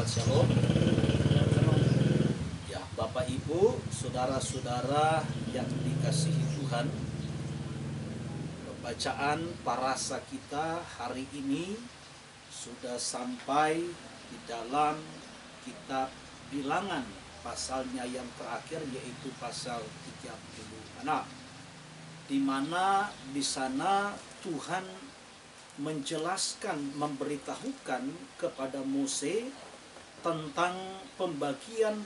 Shalom. Ya, Bapak Ibu, saudara-saudara yang dikasihi Tuhan, pembacaan parasa kita hari ini sudah sampai di dalam kitab Bilangan, pasalnya yang terakhir yaitu pasal 36, di mana di sana Tuhan menjelaskan, memberitahukan kepada Mose tentang pembagian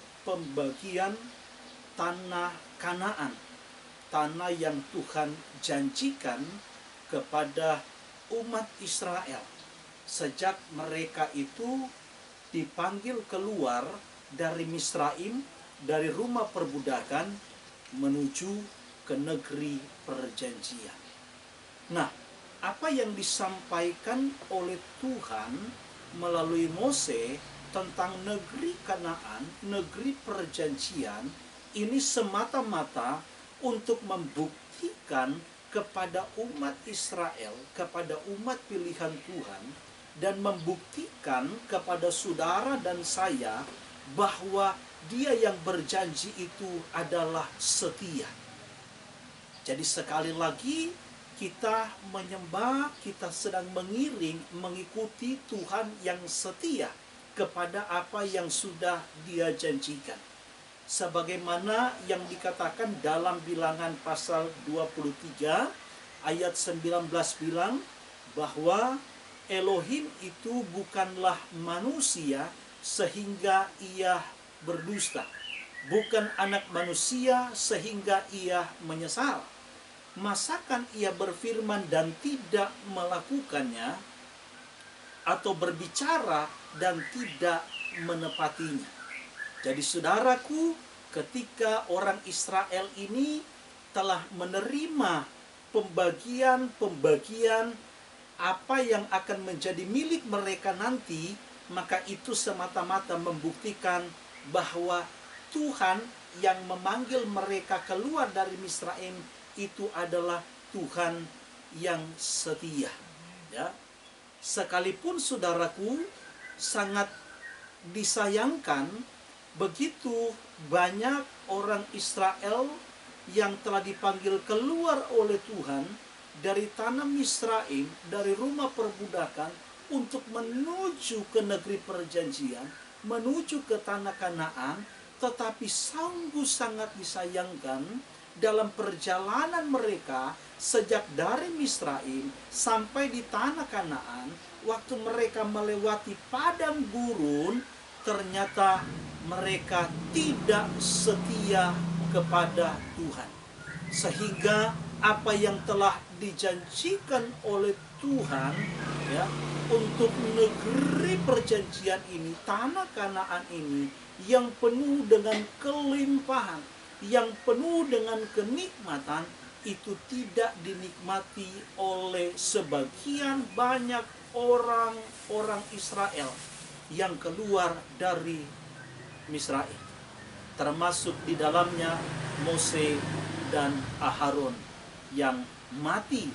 tanah Kanaan, tanah yang Tuhan janjikan kepada umat Israel sejak mereka itu dipanggil keluar dari Misraim, dari rumah perbudakan menuju ke negeri perjanjian. Nah, apa yang disampaikan oleh Tuhan melalui Mose tentang negeri Kanaan, negeri perjanjian, ini semata-mata untuk membuktikan kepada umat Israel, kepada umat pilihan Tuhan, dan membuktikan kepada saudara dan saya bahwa Dia yang berjanji itu adalah setia. Jadi sekali lagi kita menyembah, kita sedang mengiring, mengikuti Tuhan yang setia kepada apa yang sudah Dia janjikan. Sebagaimana yang dikatakan dalam Bilangan pasal 23 ayat 19 bilang bahwa Elohim itu bukanlah manusia sehingga ia berdusta, bukan anak manusia sehingga ia menyesal. Masakan ia berfirman dan tidak melakukannya, atau berbicara dan tidak menepatinya. Jadi saudaraku, ketika orang Israel ini telah menerima pembagian apa yang akan menjadi milik mereka nanti, maka itu semata-mata membuktikan bahwa Tuhan yang memanggil mereka keluar dari Misraim itu adalah Tuhan yang setia. Ya. Sekalipun saudaraku, sangat disayangkan begitu banyak orang Israel yang telah dipanggil keluar oleh Tuhan dari tanah Misraim, dari rumah perbudakan untuk menuju ke negeri perjanjian, menuju ke tanah Kanaan, tetapi sungguh sangat disayangkan dalam perjalanan mereka sejak dari Misraim sampai di tanah Kanaan, waktu mereka melewati padang gurun, ternyata mereka tidak setia kepada Tuhan. Sehingga apa yang telah dijanjikan oleh Tuhan, ya, untuk negeri perjanjian ini, tanah Kanaan ini yang penuh dengan kelimpahan, yang penuh dengan kenikmatan, itu tidak dinikmati oleh sebagian banyak orang Israel yang keluar dari Misraim, termasuk di dalamnya Mose dan Aharon yang mati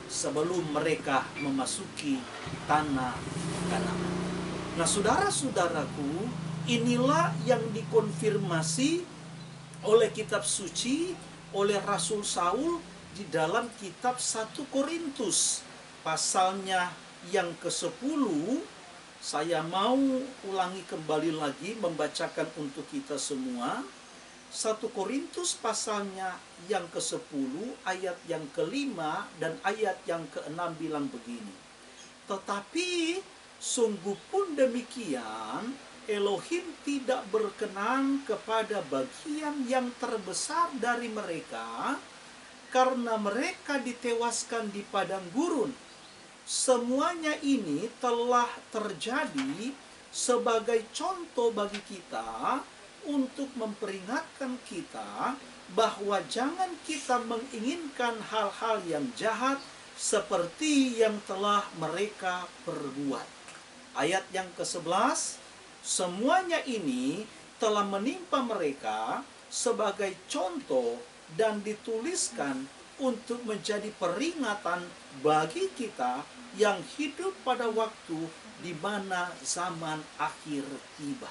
sebelum mereka memasuki tanah Kanaan. Nah, saudara-saudaraku, inilah yang dikonfirmasi oleh kitab suci, oleh Rasul Saul di dalam kitab 1 Korintus pasalnya yang ke-10. Saya mau ulangi kembali lagi membacakan untuk kita semua. 1 Korintus pasalnya yang ke-10 ayat yang ke-5 dan ayat yang ke-6 bilang begini. Tetapi sungguh pun demikian, Elohim tidak berkenan kepada bagian yang terbesar dari mereka, karena mereka ditewaskan di padang gurun. Semuanya ini telah terjadi sebagai contoh bagi kita untuk memperingatkan kita bahwa jangan kita menginginkan hal-hal yang jahat seperti yang telah mereka perbuat. Ayat yang ke-11, semuanya ini telah menimpa mereka sebagai contoh dan dituliskan untuk menjadi peringatan bagi kita yang hidup pada waktu di mana zaman akhir tiba.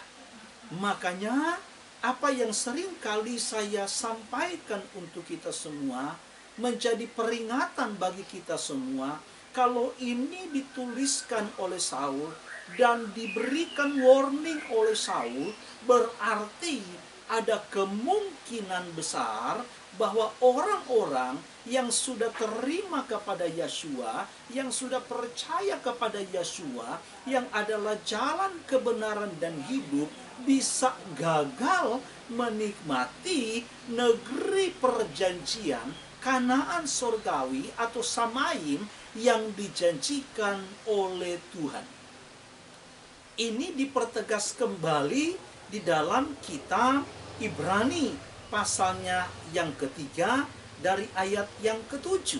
Makanya apa yang sering kali saya sampaikan untuk kita semua menjadi peringatan bagi kita semua. Kalau ini dituliskan oleh Saul dan diberikan warning oleh Saul, berarti ada kemungkinan besar bahwa orang-orang yang sudah terima kepada Yeshua, yang sudah percaya kepada Yeshua, yang adalah jalan kebenaran dan hidup, bisa gagal menikmati negeri perjanjian, Kanaan sorgawi atau Samaim yang dijanjikan oleh Tuhan. Ini dipertegas kembali di dalam kitab Ibrani pasalnya yang ketiga dari ayat yang ke-7.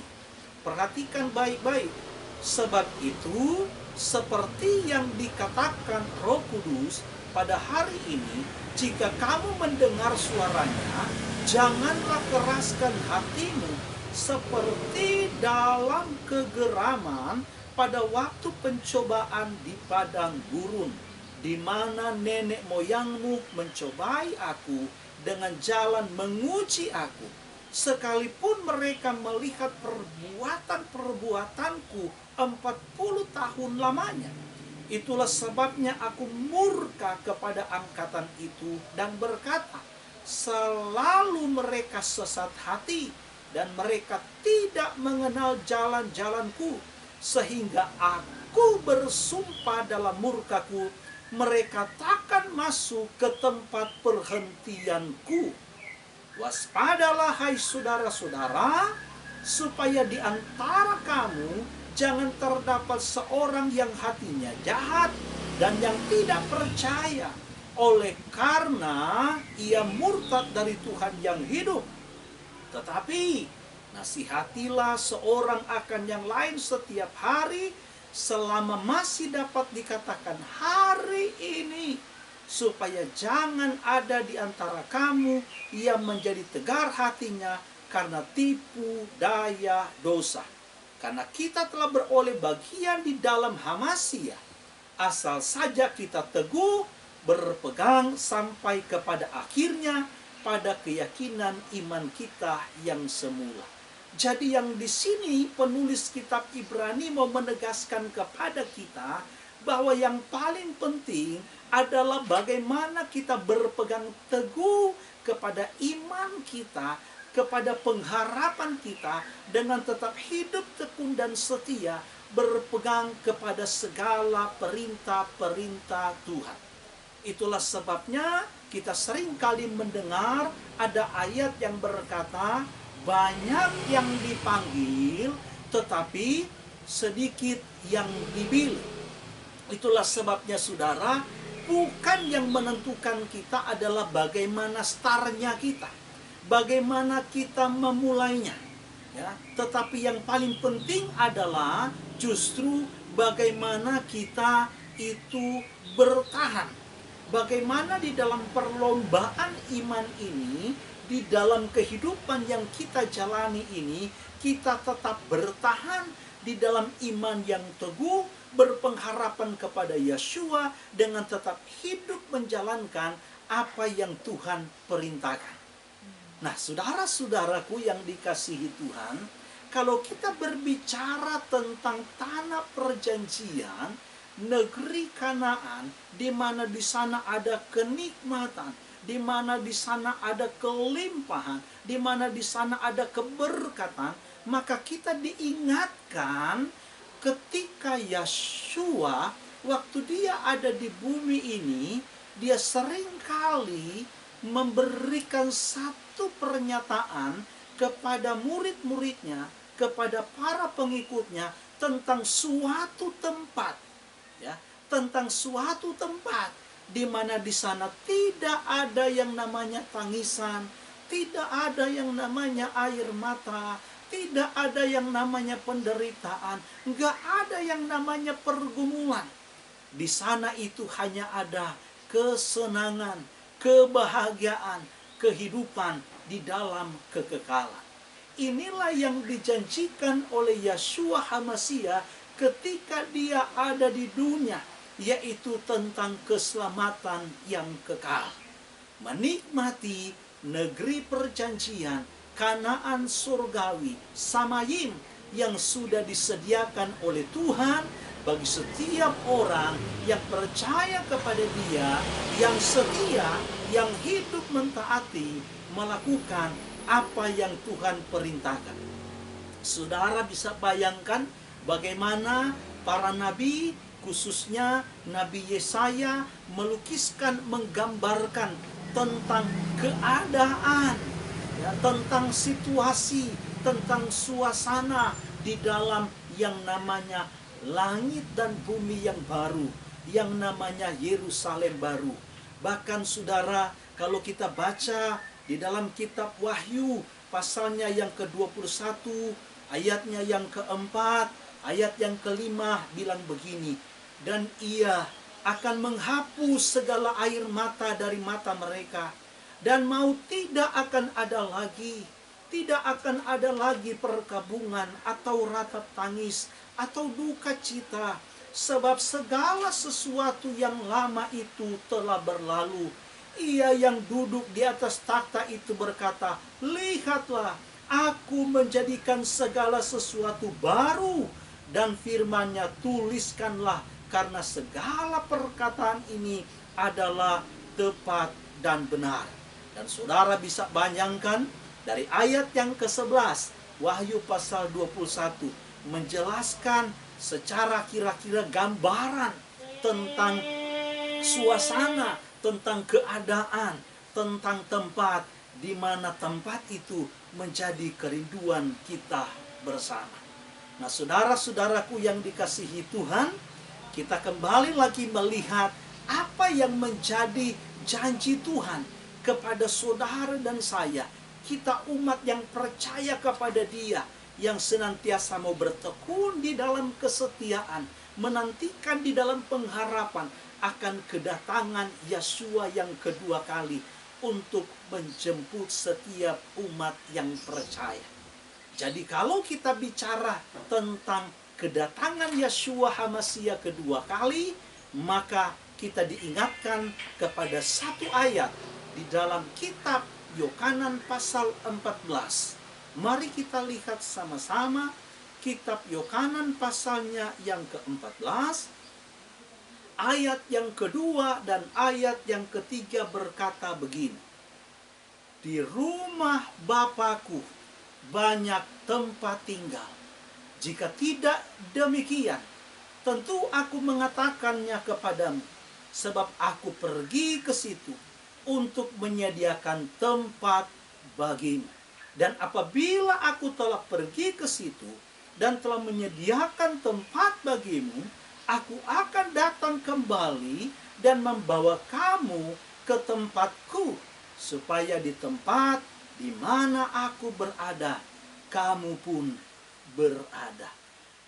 Perhatikan baik-baik. Sebab itu, seperti yang dikatakan Roh Kudus pada hari ini, jika kamu mendengar suaranya, janganlah keraskan hatimu seperti dalam kegeraman pada waktu pencobaan di padang gurun, di mana nenek moyangmu mencobai aku dengan jalan menguji aku, sekalipun mereka melihat perbuatan-perbuatanku 40 tahun lamanya. Itulah sebabnya aku murka kepada angkatan itu dan berkata, selalu mereka sesat hati dan mereka tidak mengenal jalan-jalanku, sehingga aku bersumpah dalam murkaku, mereka takkan masuk ke tempat perhentianku. Waspadalah hai saudara-saudara, supaya di antara kamu jangan terdapat seorang yang hatinya jahat dan yang tidak percaya, oleh karena ia murtad dari Tuhan yang hidup. Tetapi nasihatilah seorang akan yang lain setiap hari, selama masih dapat dikatakan hari ini, supaya jangan ada di antara kamu yang menjadi tegar hatinya karena tipu daya dosa. Karena kita telah beroleh bagian di dalam Hamasya, asal saja kita teguh berpegang sampai kepada akhirnya pada keyakinan iman kita yang semula. Jadi yang di sini penulis kitab Ibrani mau menegaskan kepada kita bahwa yang paling penting adalah bagaimana kita berpegang teguh kepada iman kita, kepada pengharapan kita, dengan tetap hidup tekun dan setia berpegang kepada segala perintah-perintah Tuhan. Itulah sebabnya kita sering kali mendengar ada ayat yang berkata, banyak yang dipanggil tetapi sedikit yang dipilih. Itulah sebabnya saudara, bukan yang menentukan kita adalah bagaimana startnya kita, bagaimana kita memulainya, ya. Tetapi yang paling penting adalah justru bagaimana kita itu bertahan. Bagaimana di dalam perlombaan iman ini, di dalam kehidupan yang kita jalani ini, kita tetap bertahan di dalam iman yang teguh, berpengharapan kepada Yeshua, dengan tetap hidup menjalankan apa yang Tuhan perintahkan. Nah, saudara-saudaraku yang dikasihi Tuhan, kalau kita berbicara tentang tanah perjanjian, negeri Kanaan, di mana di sana ada kenikmatan, di mana di sana ada kelimpahan, di mana di sana ada keberkatan, maka kita diingatkan ketika Yeshua waktu dia ada di bumi ini, dia seringkali memberikan satu pernyataan kepada murid-muridnya, kepada para pengikutnya tentang suatu tempat, ya, tentang suatu tempat di mana di sana tidak ada yang namanya tangisan, tidak ada yang namanya air mata, tidak ada yang namanya penderitaan, nggak ada yang namanya pergumulan. Di sana itu hanya ada kesenangan, kebahagiaan, kehidupan di dalam kekekalan. Inilah yang dijanjikan oleh Yeshua HaMasyiah ketika dia ada di dunia, yaitu tentang keselamatan yang kekal. Menikmati negeri perjanjian, Kanaan surgawi, Samayim, yang sudah disediakan oleh Tuhan bagi setiap orang yang percaya kepada Dia, yang setia, yang hidup mentaati, melakukan apa yang Tuhan perintahkan. Saudara bisa bayangkan bagaimana para nabi, khususnya Nabi Yesaya, melukiskan, menggambarkan tentang keadaan, ya, tentang situasi, tentang suasana di dalam yang namanya langit dan bumi yang baru, yang namanya Yerusalem baru. Bahkan saudara, kalau kita baca di dalam kitab Wahyu, pasalnya yang ke-21, ayatnya yang keempat, ayat yang kelima bilang begini, dan Ia akan menghapus segala air mata dari mata mereka, dan maut tidak akan ada lagi. Tidak akan ada lagi perkabungan atau ratap tangis atau duka cita, sebab segala sesuatu yang lama itu telah berlalu. Ia yang duduk di atas takhta itu berkata, lihatlah, aku menjadikan segala sesuatu baru, dan firman-Nya, tuliskanlah, karena segala perkataan ini adalah tepat dan benar. Dan saudara bisa bayangkan dari ayat yang ke-11, Wahyu pasal 21, menjelaskan secara kira-kira gambaran tentang suasana, tentang keadaan, tentang tempat, di mana tempat itu menjadi kerinduan kita bersama. Nah, saudara-saudaraku yang dikasihi Tuhan, kita kembali lagi melihat apa yang menjadi janji Tuhan kepada saudara dan saya. Kita umat yang percaya kepada Dia, yang senantiasa mau bertekun di dalam kesetiaan, menantikan di dalam pengharapan akan kedatangan Yesua yang kedua kali untuk menjemput setiap umat yang percaya. Jadi kalau kita bicara tentang kedatangan Yesua HaMasiah kedua kali, maka kita diingatkan kepada satu ayat di dalam kitab Yohanan pasal 14. Mari kita lihat sama-sama kitab Yohanan pasalnya yang ke-14. Ayat yang kedua dan ayat yang ketiga berkata begini. Di rumah Bapakku banyak tempat tinggal. Jika tidak demikian, tentu aku mengatakannya kepadamu, sebab aku pergi ke situ untuk menyediakan tempat bagimu. Dan apabila aku telah pergi ke situ dan telah menyediakan tempat bagimu, aku akan datang kembali dan membawa kamu ke tempatku, supaya di tempat di mana aku berada, kamu pun berada.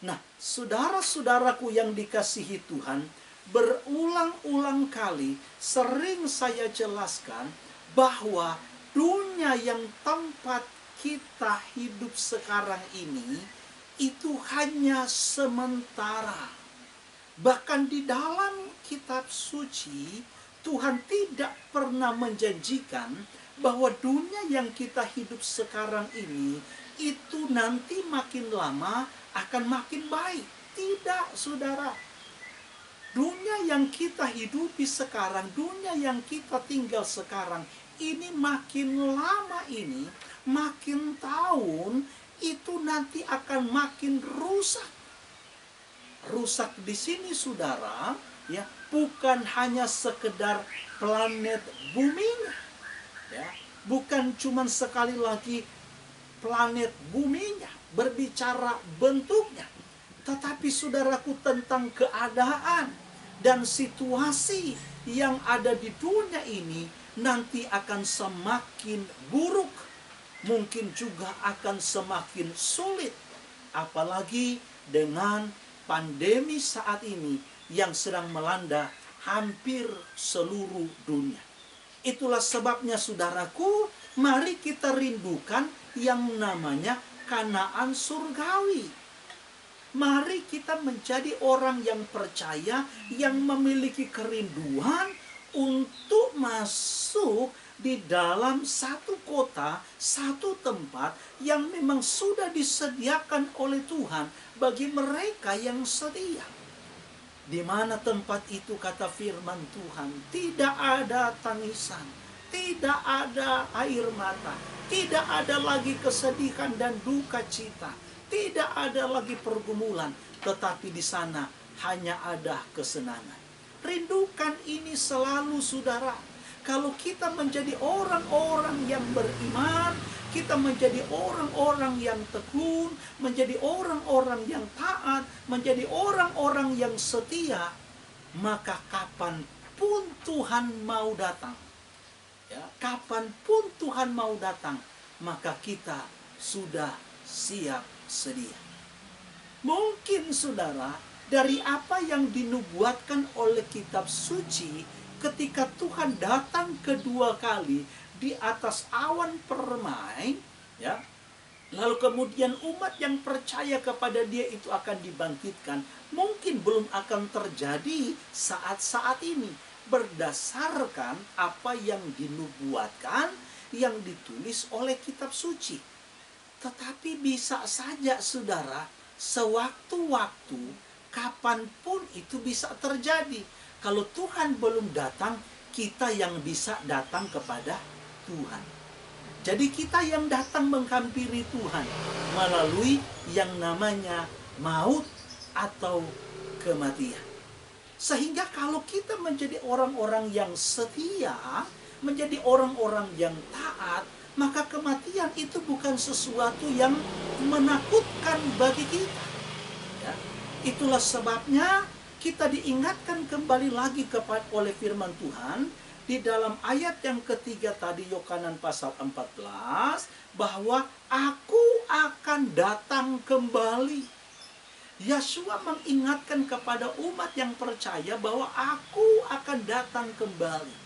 Nah, saudara-saudaraku yang dikasihi Tuhan, berulang-ulang kali sering saya jelaskan bahwa dunia yang tempat kita hidup sekarang ini itu hanya sementara. Bahkan di dalam kitab suci, Tuhan tidak pernah menjanjikan bahwa dunia yang kita hidup sekarang ini itu nanti makin lama akan makin baik. Tidak, saudara. Dunia yang kita hidupi sekarang, dunia yang kita tinggal sekarang, ini makin lama ini, makin tahun, itu nanti akan makin rusak. Rusak di sini, saudara, ya, bukan hanya sekedar planet buminya, ya, bukan cuma sekali lagi planet buminya, berbicara bentuknya, tetapi saudaraku tentang keadaan dan situasi yang ada di dunia ini nanti akan semakin buruk, mungkin juga akan semakin sulit, apalagi dengan pandemi saat ini yang sedang melanda hampir seluruh dunia. Itulah sebabnya, saudaraku, mari kita rindukan yang namanya Kanaan surgawi. Mari kita menjadi orang yang percaya, yang memiliki kerinduan untuk masuk di dalam satu kota, satu tempat yang memang sudah disediakan oleh Tuhan bagi mereka yang setia. Di mana tempat itu, kata firman Tuhan, tidak ada tangisan, tidak ada air mata, tidak ada lagi kesedihan dan duka cita, tidak ada lagi pergumulan, tetapi di sana hanya ada kesenangan. Rindukan ini selalu, saudara. Kalau kita menjadi orang-orang yang beriman, kita menjadi orang-orang yang tekun, menjadi orang-orang yang taat, menjadi orang-orang yang setia, maka kapanpun Tuhan mau datang, ya, kapanpun Tuhan mau datang, maka kita sudah siap sedia. Mungkin saudara, dari apa yang dinubuatkan oleh kitab suci, ketika Tuhan datang kedua kali di atas awan permai, ya, lalu kemudian umat yang percaya kepada Dia itu akan dibangkitkan, mungkin belum akan terjadi saat-saat ini berdasarkan apa yang dinubuatkan, yang ditulis oleh kitab suci. Tetapi bisa saja, saudara, sewaktu-waktu, kapanpun itu bisa terjadi. Kalau Tuhan belum datang, kita yang bisa datang kepada Tuhan. Jadi kita yang datang menghampiri Tuhan melalui yang namanya maut atau kematian. Sehingga kalau kita menjadi orang-orang yang setia, menjadi orang-orang yang taat, maka kematian itu bukan sesuatu yang menakutkan bagi kita. Ya. Itulah sebabnya kita diingatkan kembali lagi oleh firman Tuhan di dalam ayat yang ketiga tadi, Yohanan pasal 14, bahwa aku akan datang kembali. Yesua mengingatkan kepada umat yang percaya bahwa aku akan datang kembali.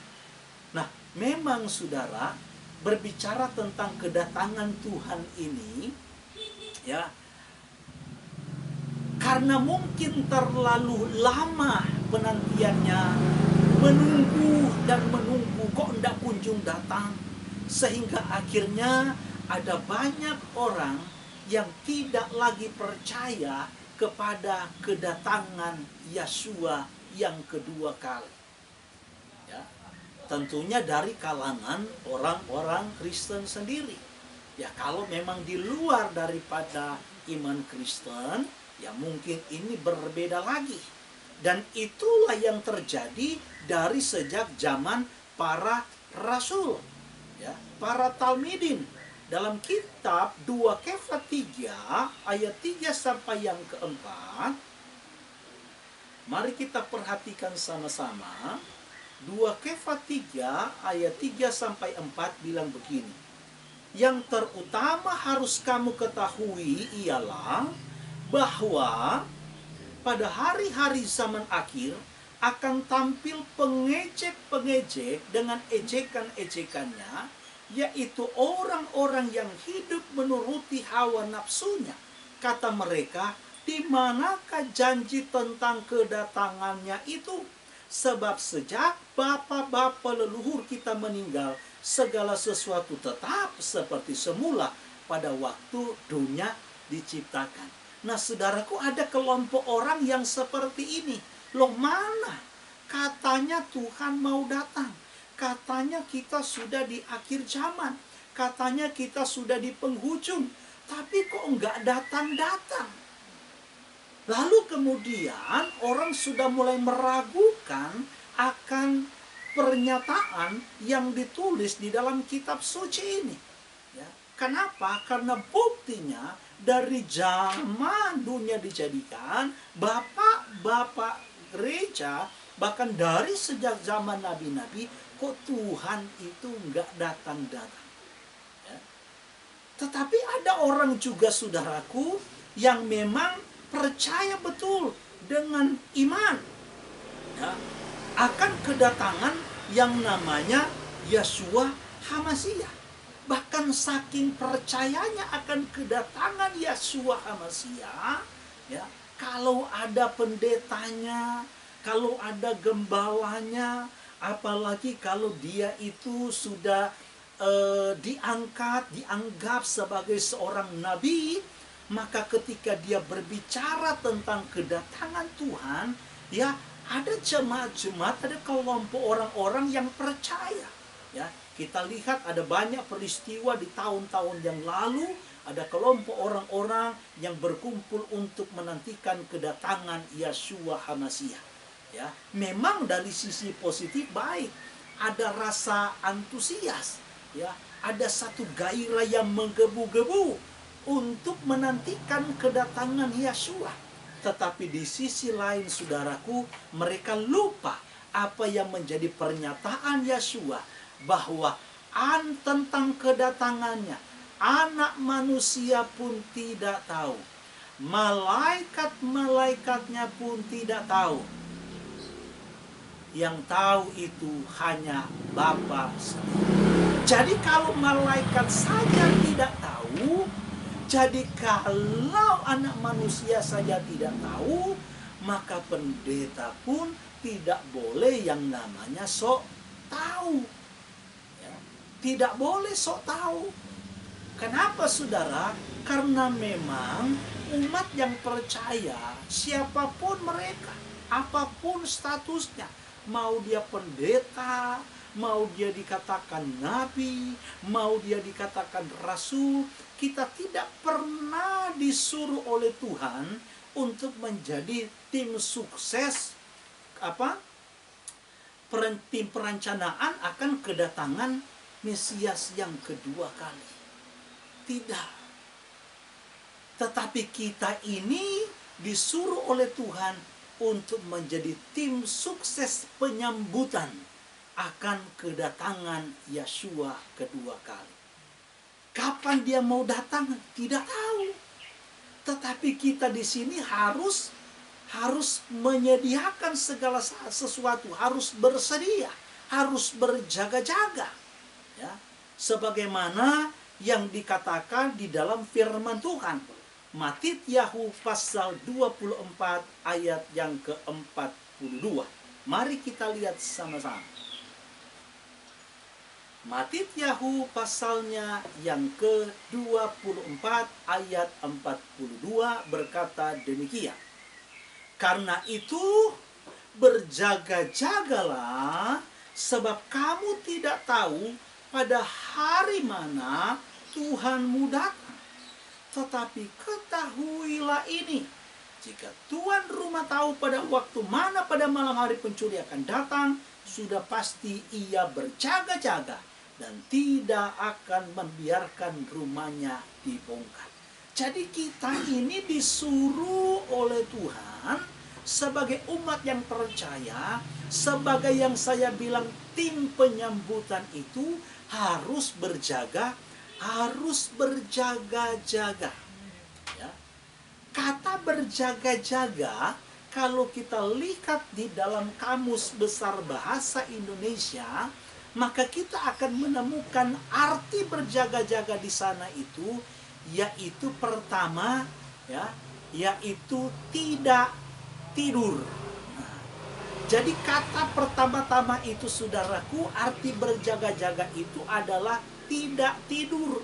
Nah, memang saudara, berbicara tentang kedatangan Tuhan ini, ya, karena mungkin terlalu lama penantiannya, menunggu dan menunggu kok tidak kunjung datang, sehingga akhirnya ada banyak orang yang tidak lagi percaya kepada kedatangan Yesua yang kedua kali. Ya, tentunya dari kalangan orang-orang Kristen sendiri. Ya, kalau memang di luar daripada iman Kristen, ya mungkin ini berbeda lagi. Dan itulah yang terjadi dari sejak zaman para rasul, ya, para talmidin. Dalam kitab 2 Kefa 3 ayat 3 sampai yang keempat, mari kita perhatikan sama-sama. 2 Kefa 3 ayat 3 sampai 4 bilang begini: yang terutama harus kamu ketahui ialah bahwa pada hari-hari zaman akhir akan tampil pengejek-pengejek dengan ejekan-ejekannya, yaitu orang-orang yang hidup menuruti hawa nafsunya. Kata mereka, di manakah janji tentang kedatangannya itu? Sebab sejak bapa-bapa leluhur kita meninggal, segala sesuatu tetap seperti semula pada waktu dunia diciptakan. Nah, saudaraku, ada kelompok orang yang seperti ini. Loh, mana? Katanya Tuhan mau datang. Katanya kita sudah di akhir zaman. Katanya kita sudah di penghujung. Tapi kok enggak datang-datang? Lalu kemudian orang sudah mulai meragukan akan pernyataan yang ditulis di dalam kitab suci ini. Ya. Kenapa? Karena buktinya dari zaman dunia dijadikan, bapak-bapak gereja, bahkan dari sejak zaman nabi-nabi, kok Tuhan itu enggak datang-datang. Ya. Tetapi ada orang juga, saudaraku, yang memang percaya betul dengan iman, ya, akan kedatangan yang namanya Yeshua HaMashiach. Bahkan saking percayanya akan kedatangan Yeshua HaMashiach, ya, kalau ada pendetanya, kalau ada gembalanya, apalagi kalau dia itu sudah dianggap sebagai seorang nabi, maka ketika dia berbicara tentang kedatangan Tuhan, ya, ada jemaat-jemaat, ada kelompok orang-orang yang percaya. Ya, kita lihat ada banyak peristiwa di tahun-tahun yang lalu, ada kelompok orang-orang yang berkumpul untuk menantikan kedatangan Yeshua HaMasiah. Ya, memang dari sisi positif baik, ada rasa antusias, ya, ada satu gairah yang menggebu-gebu untuk menantikan kedatangan Yeshua. Tetapi di sisi lain, saudaraku, mereka lupa apa yang menjadi pernyataan Yeshua, bahwa tentang kedatangannya Anak Manusia pun tidak tahu, malaikat-malaikatnya pun tidak tahu. Yang tahu itu hanya Bapa sendiri. Jadi kalau malaikat saja tidak tahu, jadi kalau Anak Manusia saja tidak tahu, maka pendeta pun tidak boleh yang namanya sok tahu. Ya, tidak boleh sok tahu. Kenapa, saudara? Karena memang umat yang percaya, siapapun mereka, apapun statusnya, mau dia pendeta, mau dia dikatakan nabi, mau dia dikatakan rasul, kita tidak pernah disuruh oleh Tuhan untuk menjadi tim sukses tim perencanaan akan kedatangan Mesias yang kedua kali. Tidak. Tetapi kita ini disuruh oleh Tuhan untuk menjadi tim sukses penyambutan akan kedatangan Yeshua kedua kali. Kapan dia mau datang? Tidak tahu. Tetapi kita di sini harus menyediakan segala sesuatu, harus bersedia, harus berjaga-jaga. Ya, sebagaimana yang dikatakan di dalam firman Tuhan. Mattityahu pasal 24 ayat yang ke-42. Mari kita lihat sama-sama. Mattityahu pasalnya yang ke-24 ayat 42 berkata demikian. Karena itu berjaga-jagalah, sebab kamu tidak tahu pada hari mana Tuhanmu datang. Tetapi ketahuilah ini, jika tuan rumah tahu pada waktu mana pada malam hari pencuri akan datang, sudah pasti ia berjaga-jaga dan tidak akan membiarkan rumahnya dibongkar. Jadi kita ini disuruh oleh Tuhan sebagai umat yang percaya, sebagai yang saya bilang tim penyambutan itu harus berjaga, harus berjaga-jaga. Ya. Kata berjaga-jaga, kalau kita lihat di dalam Kamus Besar Bahasa Indonesia, maka kita akan menemukan arti berjaga-jaga di sana itu, yaitu pertama, ya, yaitu tidak tidur. Nah, jadi kata pertama-tama itu, saudaraku, arti berjaga-jaga itu adalah tidak tidur,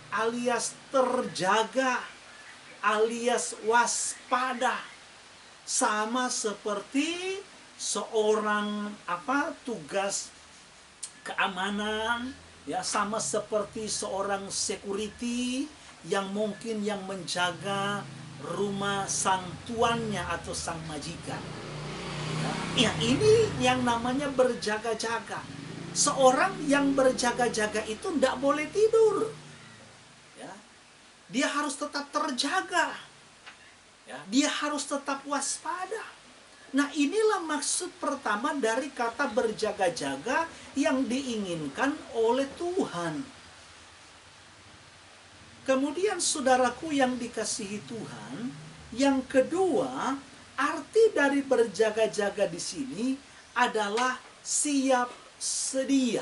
alias terjaga, alias waspada. Sama seperti seorang tugas keamanan, ya, sama seperti seorang security yang mungkin yang menjaga rumah sang tuannya atau sang majikan. Ya, ini yang namanya berjaga-jaga. Seorang yang berjaga-jaga itu tidak boleh tidur. Ya, dia harus tetap terjaga. Ya, dia harus tetap waspada. Nah, inilah maksud pertama dari kata berjaga-jaga yang diinginkan oleh Tuhan. Kemudian saudaraku yang dikasihi Tuhan, yang kedua, arti dari berjaga-jaga di sini adalah siap sedia.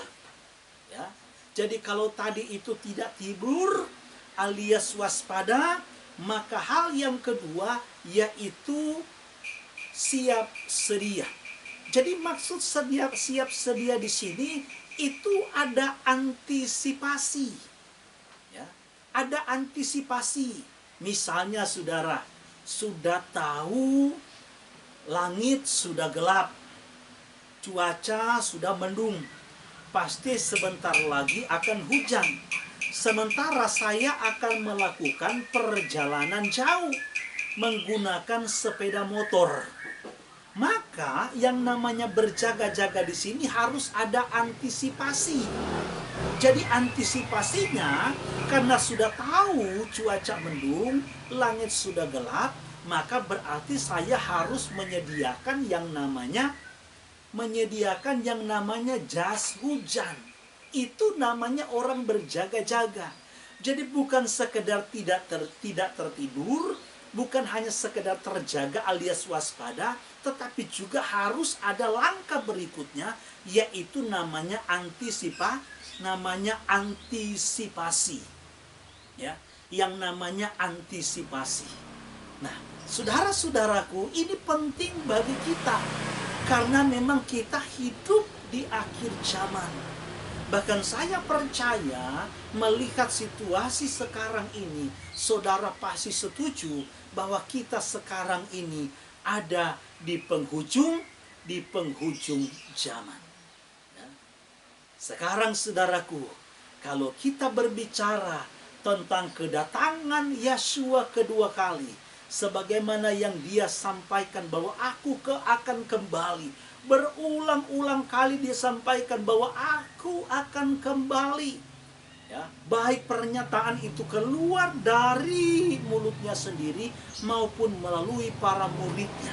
Ya. Jadi kalau tadi itu tidak tidur alias waspada, maka hal yang kedua yaitu siap sedia. Jadi maksud siap sedia di sini itu ada antisipasi. Ya, ada antisipasi. Misalnya saudara sudah tahu langit sudah gelap, cuaca sudah mendung, pasti sebentar lagi akan hujan. Sementara saya akan melakukan perjalanan jauh menggunakan sepeda motor. Maka yang namanya berjaga-jaga di sini harus ada antisipasi. Jadi antisipasinya karena sudah tahu cuaca mendung, langit sudah gelap, maka berarti saya harus menyediakan yang namanya jas hujan. Itu namanya orang berjaga-jaga. Jadi bukan sekedar tidak tertidur, bukan hanya sekedar terjaga alias waspada, tetapi juga harus ada langkah berikutnya, yaitu namanya antisipasi. Ya, yang namanya antisipasi. Nah, saudara-saudaraku, ini penting bagi kita karena memang kita hidup di akhir zaman. Bahkan saya percaya melihat situasi sekarang ini, saudara pasti setuju bahwa kita sekarang ini ada di penghujung zaman. Ya. Sekarang saudaraku, kalau kita berbicara tentang kedatangan Yeshua kedua kali, sebagaimana yang dia sampaikan bahwa aku akan kembali. Berulang-ulang kali dia sampaikan bahwa aku akan kembali. Ya, baik pernyataan itu keluar dari mulutnya sendiri maupun melalui para muridnya,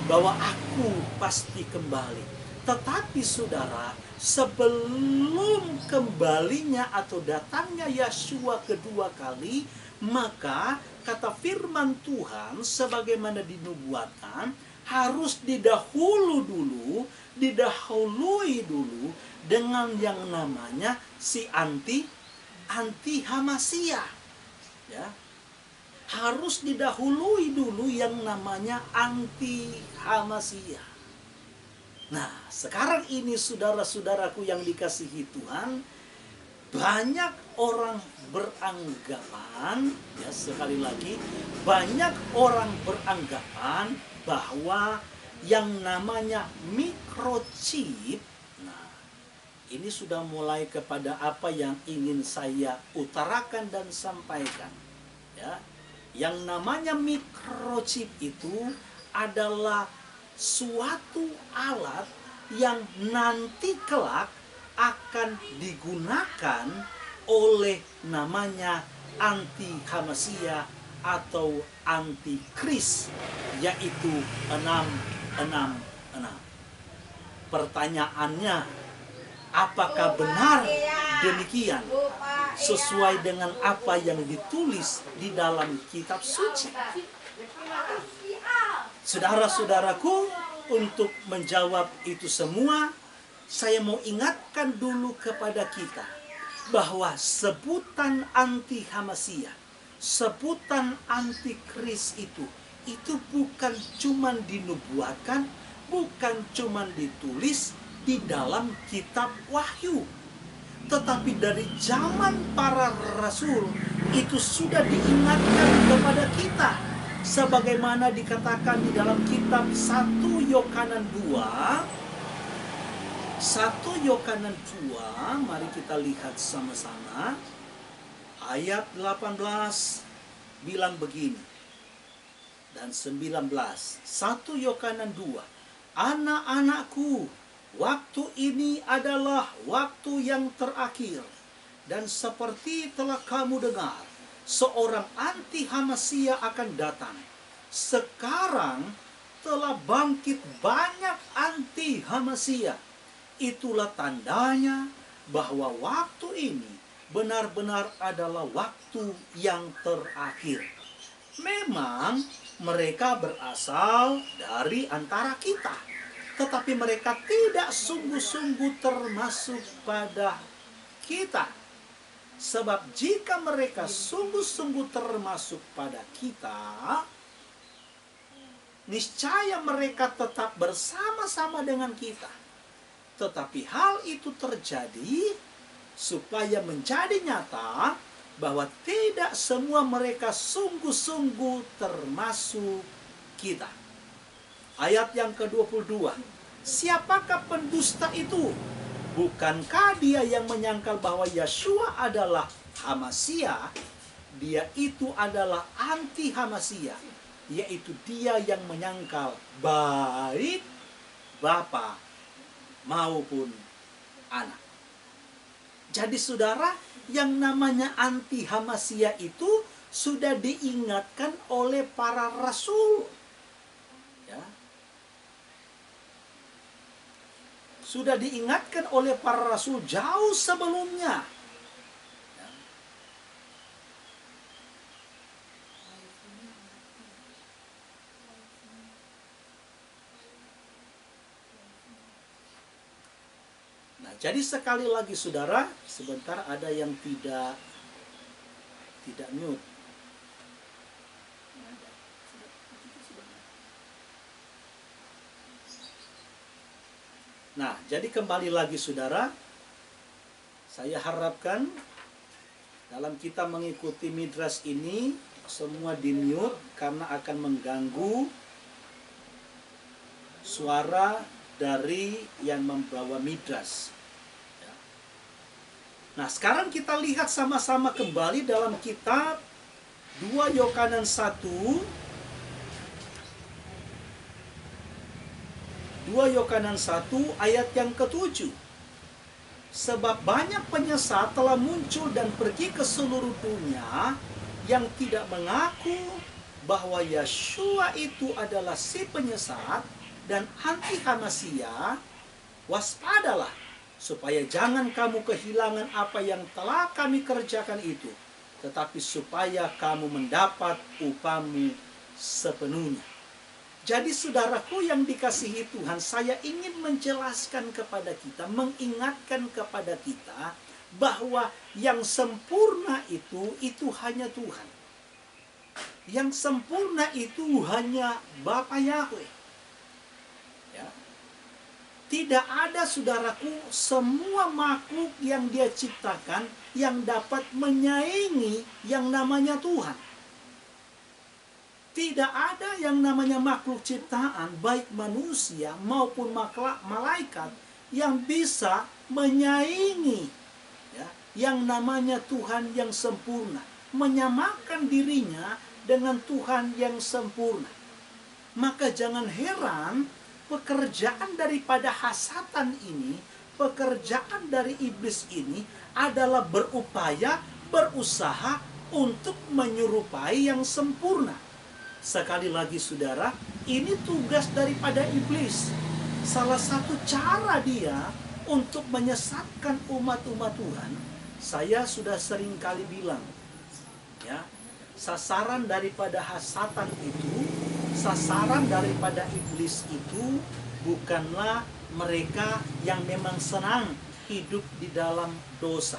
bahwa aku pasti kembali. Tetapi saudara, sebelum kembalinya atau datangnya Yeshua kedua kali, maka kata firman Tuhan sebagaimana dinubuatkan, harus didahului dulu dengan yang namanya si anti Hamasia. Ya. Harus didahului dulu yang namanya anti Hamasia. Nah, sekarang ini saudara-saudaraku yang dikasihi Tuhan, banyak orang beranggapan, ya sekali lagi, banyak orang beranggapan bahwa yang namanya microchip, nah ini sudah mulai kepada apa yang ingin saya utarakan dan sampaikan. Ya, yang namanya microchip itu adalah suatu alat yang nanti kelak akan digunakan oleh namanya anti Hamasia atau antikris, yaitu 666. Pertanyaannya, apakah benar demikian sesuai dengan apa yang ditulis di dalam kitab suci? Saudara-saudaraku, untuk menjawab itu semua, saya mau ingatkan dulu kepada kita bahwa sebutan anti Hamasia, sebutan antikris itu bukan cuma dinubuatkan, bukan cuma ditulis di dalam kitab Wahyu, tetapi dari zaman para rasul itu sudah diingatkan kepada kita, sebagaimana dikatakan di dalam kitab 1 Yohanes 2, mari kita lihat sama-sama. Ayat 18 bilang begini dan 19. 1 Yohanes 2. Anak-anakku, waktu ini adalah waktu yang terakhir. Dan seperti telah kamu dengar, seorang anti Hamasia akan datang. Sekarang telah bangkit banyak anti Hamasia. Itulah tandanya bahwa waktu ini benar-benar adalah waktu yang terakhir. Memang mereka berasal dari antara kita, tetapi mereka tidak sungguh-sungguh termasuk pada kita. Sebab jika mereka sungguh-sungguh termasuk pada kita, niscaya mereka tetap bersama-sama dengan kita. Tetapi hal itu terjadi supaya menjadi nyata bahwa tidak semua mereka sungguh-sungguh termasuk kita. Ayat yang ke-22. Siapakah pendusta itu? Bukankah dia yang menyangkal bahwa Yeshua adalah Hamasia? Dia itu adalah anti Hamasia, yaitu dia yang menyangkal baik Bapa maupun Anak. Jadi saudara, yang namanya anti Hamasia itu sudah diingatkan oleh para rasul. Ya. Sudah diingatkan oleh para rasul jauh sebelumnya. Ya. Nah, jadi sekali lagi saudara, sebentar ada yang tidak mute. Nah, jadi kembali lagi saudara, saya harapkan dalam kita mengikuti midras ini semua di mute karena akan mengganggu suara dari yang membawa midras. Nah, sekarang kita lihat sama-sama kembali dalam kitab 2 Yohanes 1 ayat yang ke-7. Sebab banyak penyesat telah muncul dan pergi ke seluruh dunia yang tidak mengaku bahwa Yeshua itu adalah si penyesat dan anti Hamasia. Waspadalah supaya jangan kamu kehilangan apa yang telah kami kerjakan itu, tetapi supaya kamu mendapat upamu sepenuhnya. Jadi saudaraku yang dikasihi Tuhan, saya ingin menjelaskan kepada kita, mengingatkan kepada kita bahwa yang sempurna itu hanya Tuhan. Yang sempurna itu hanya Bapa Yahweh. Ya. Tidak ada saudaraku semua makhluk yang Dia ciptakan yang dapat menyaingi yang namanya Tuhan. Tidak ada yang namanya makhluk ciptaan, baik manusia maupun malaikat, yang bisa menyaingi ya, yang namanya Tuhan yang sempurna, menyamakan dirinya dengan Tuhan yang sempurna. Maka jangan heran pekerjaan daripada hasatan ini, pekerjaan dari iblis ini adalah berupaya, berusaha untuk menyerupai yang sempurna. Sekali lagi saudara, ini tugas daripada iblis. Salah satu cara dia untuk menyesatkan umat-umat Tuhan, saya sudah sering kali bilang, ya, sasaran daripada hasatan itu, sasaran daripada iblis itu bukanlah mereka yang memang senang hidup di dalam dosa,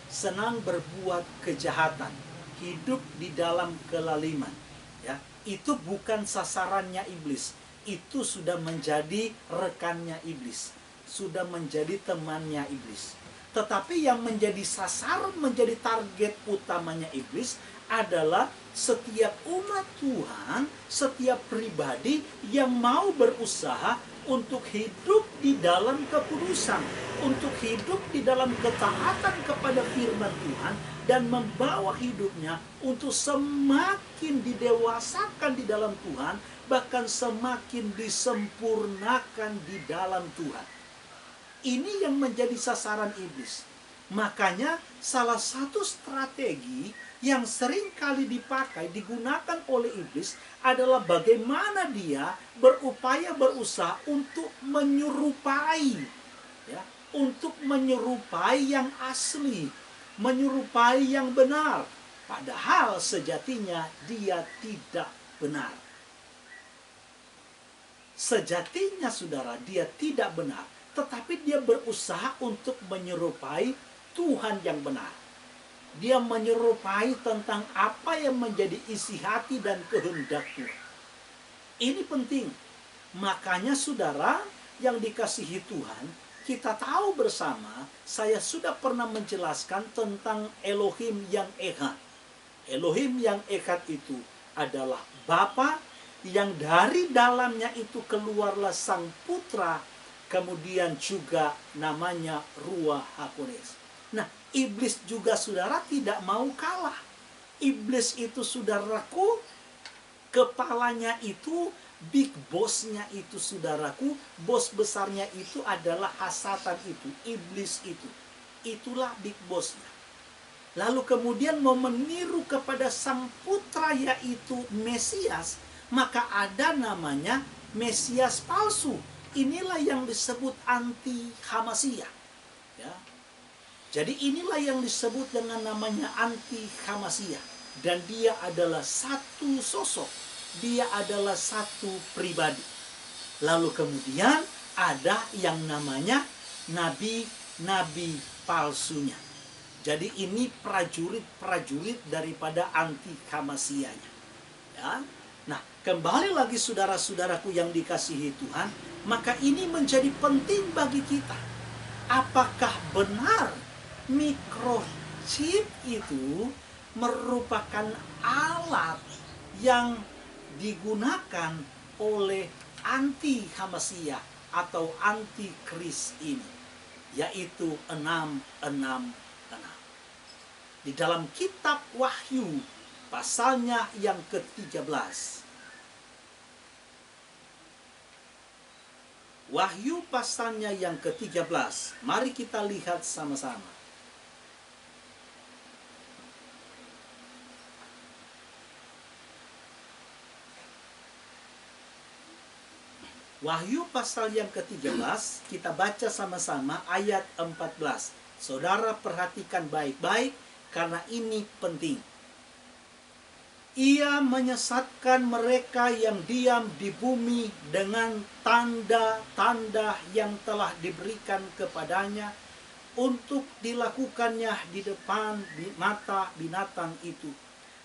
senang berbuat kejahatan, hidup di dalam kelaliman. Ya, itu bukan sasarannya iblis. Itu sudah menjadi rekannya iblis, sudah menjadi temannya iblis. Tetapi yang menjadi sasaran, menjadi target utamanya iblis adalah setiap umat Tuhan, setiap pribadi yang mau berusaha untuk hidup di dalam kekudusan, untuk hidup di dalam ketaatan kepada firman Tuhan, dan membawa hidupnya untuk semakin didewasakan di dalam Tuhan, bahkan semakin disempurnakan di dalam Tuhan. Ini yang menjadi sasaran iblis. Makanya salah satu strategi yang sering kali dipakai, digunakan oleh iblis adalah bagaimana dia berupaya, berusaha untuk menyerupai, ya, untuk menyerupai yang asli, menyerupai yang benar, padahal sejatinya dia tidak benar. Sejatinya saudara, dia tidak benar, tetapi dia berusaha untuk menyerupai Tuhan yang benar. Dia menyerupai tentang apa yang menjadi isi hati dan kehendak Tuhan. Ini penting. Makanya saudara yang dikasihi Tuhan, kita tahu bersama, saya sudah pernah menjelaskan tentang Elohim yang Echad. Elohim yang Echad itu adalah Bapa yang dari dalamnya itu keluarlah Sang Putra, kemudian juga namanya Ruach HaKodes. Nah, iblis juga saudara tidak mau kalah. Iblis itu saudaraku, kepalanya itu, big bossnya itu saudaraku, bos besarnya itu adalah hasatan itu, iblis itu. Itulah big bossnya. Lalu kemudian mau meniru kepada Sang Putra yaitu Mesias, maka ada namanya Mesias palsu. Inilah yang disebut anti-Hamasia. Ya. Jadi inilah yang disebut dengan namanya anti-Hamasia. Dan dia adalah satu sosok. Dia adalah satu pribadi. Lalu kemudian ada yang namanya nabi-nabi palsunya. Jadi ini prajurit-prajurit daripada anti-Hamasianya. Ya. Nah, kembali lagi saudara-saudaraku yang dikasihi Tuhan, maka ini menjadi penting bagi kita. Apakah benar microchip itu merupakan alat yang digunakan oleh anti-Hamasia atau anti-Kris ini, yaitu 666. Di dalam kitab Wahyu pasalnya yang ke-13. Wahyu pasalnya yang ke-13. Mari kita lihat sama-sama. Wahyu pasal yang ke-13, kita baca sama-sama ayat 14. Saudara perhatikan baik-baik karena ini penting. Ia menyesatkan mereka yang diam di bumi dengan tanda-tanda yang telah diberikan kepadanya untuk dilakukannya di depan mata binatang itu.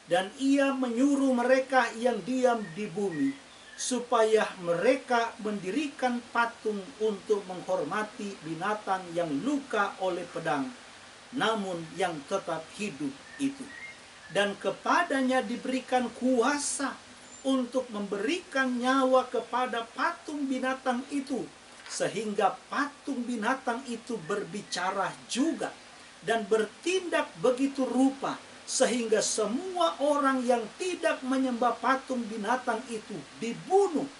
Dan ia menyuruh mereka yang diam di bumi supaya mereka mendirikan patung untuk menghormati binatang yang luka oleh pedang, namun yang tetap hidup itu. Dan kepadanya diberikan kuasa untuk memberikan nyawa kepada patung binatang itu, sehingga patung binatang itu berbicara juga dan bertindak begitu rupa, sehingga semua orang yang tidak menyembah patung binatang itu dibunuh.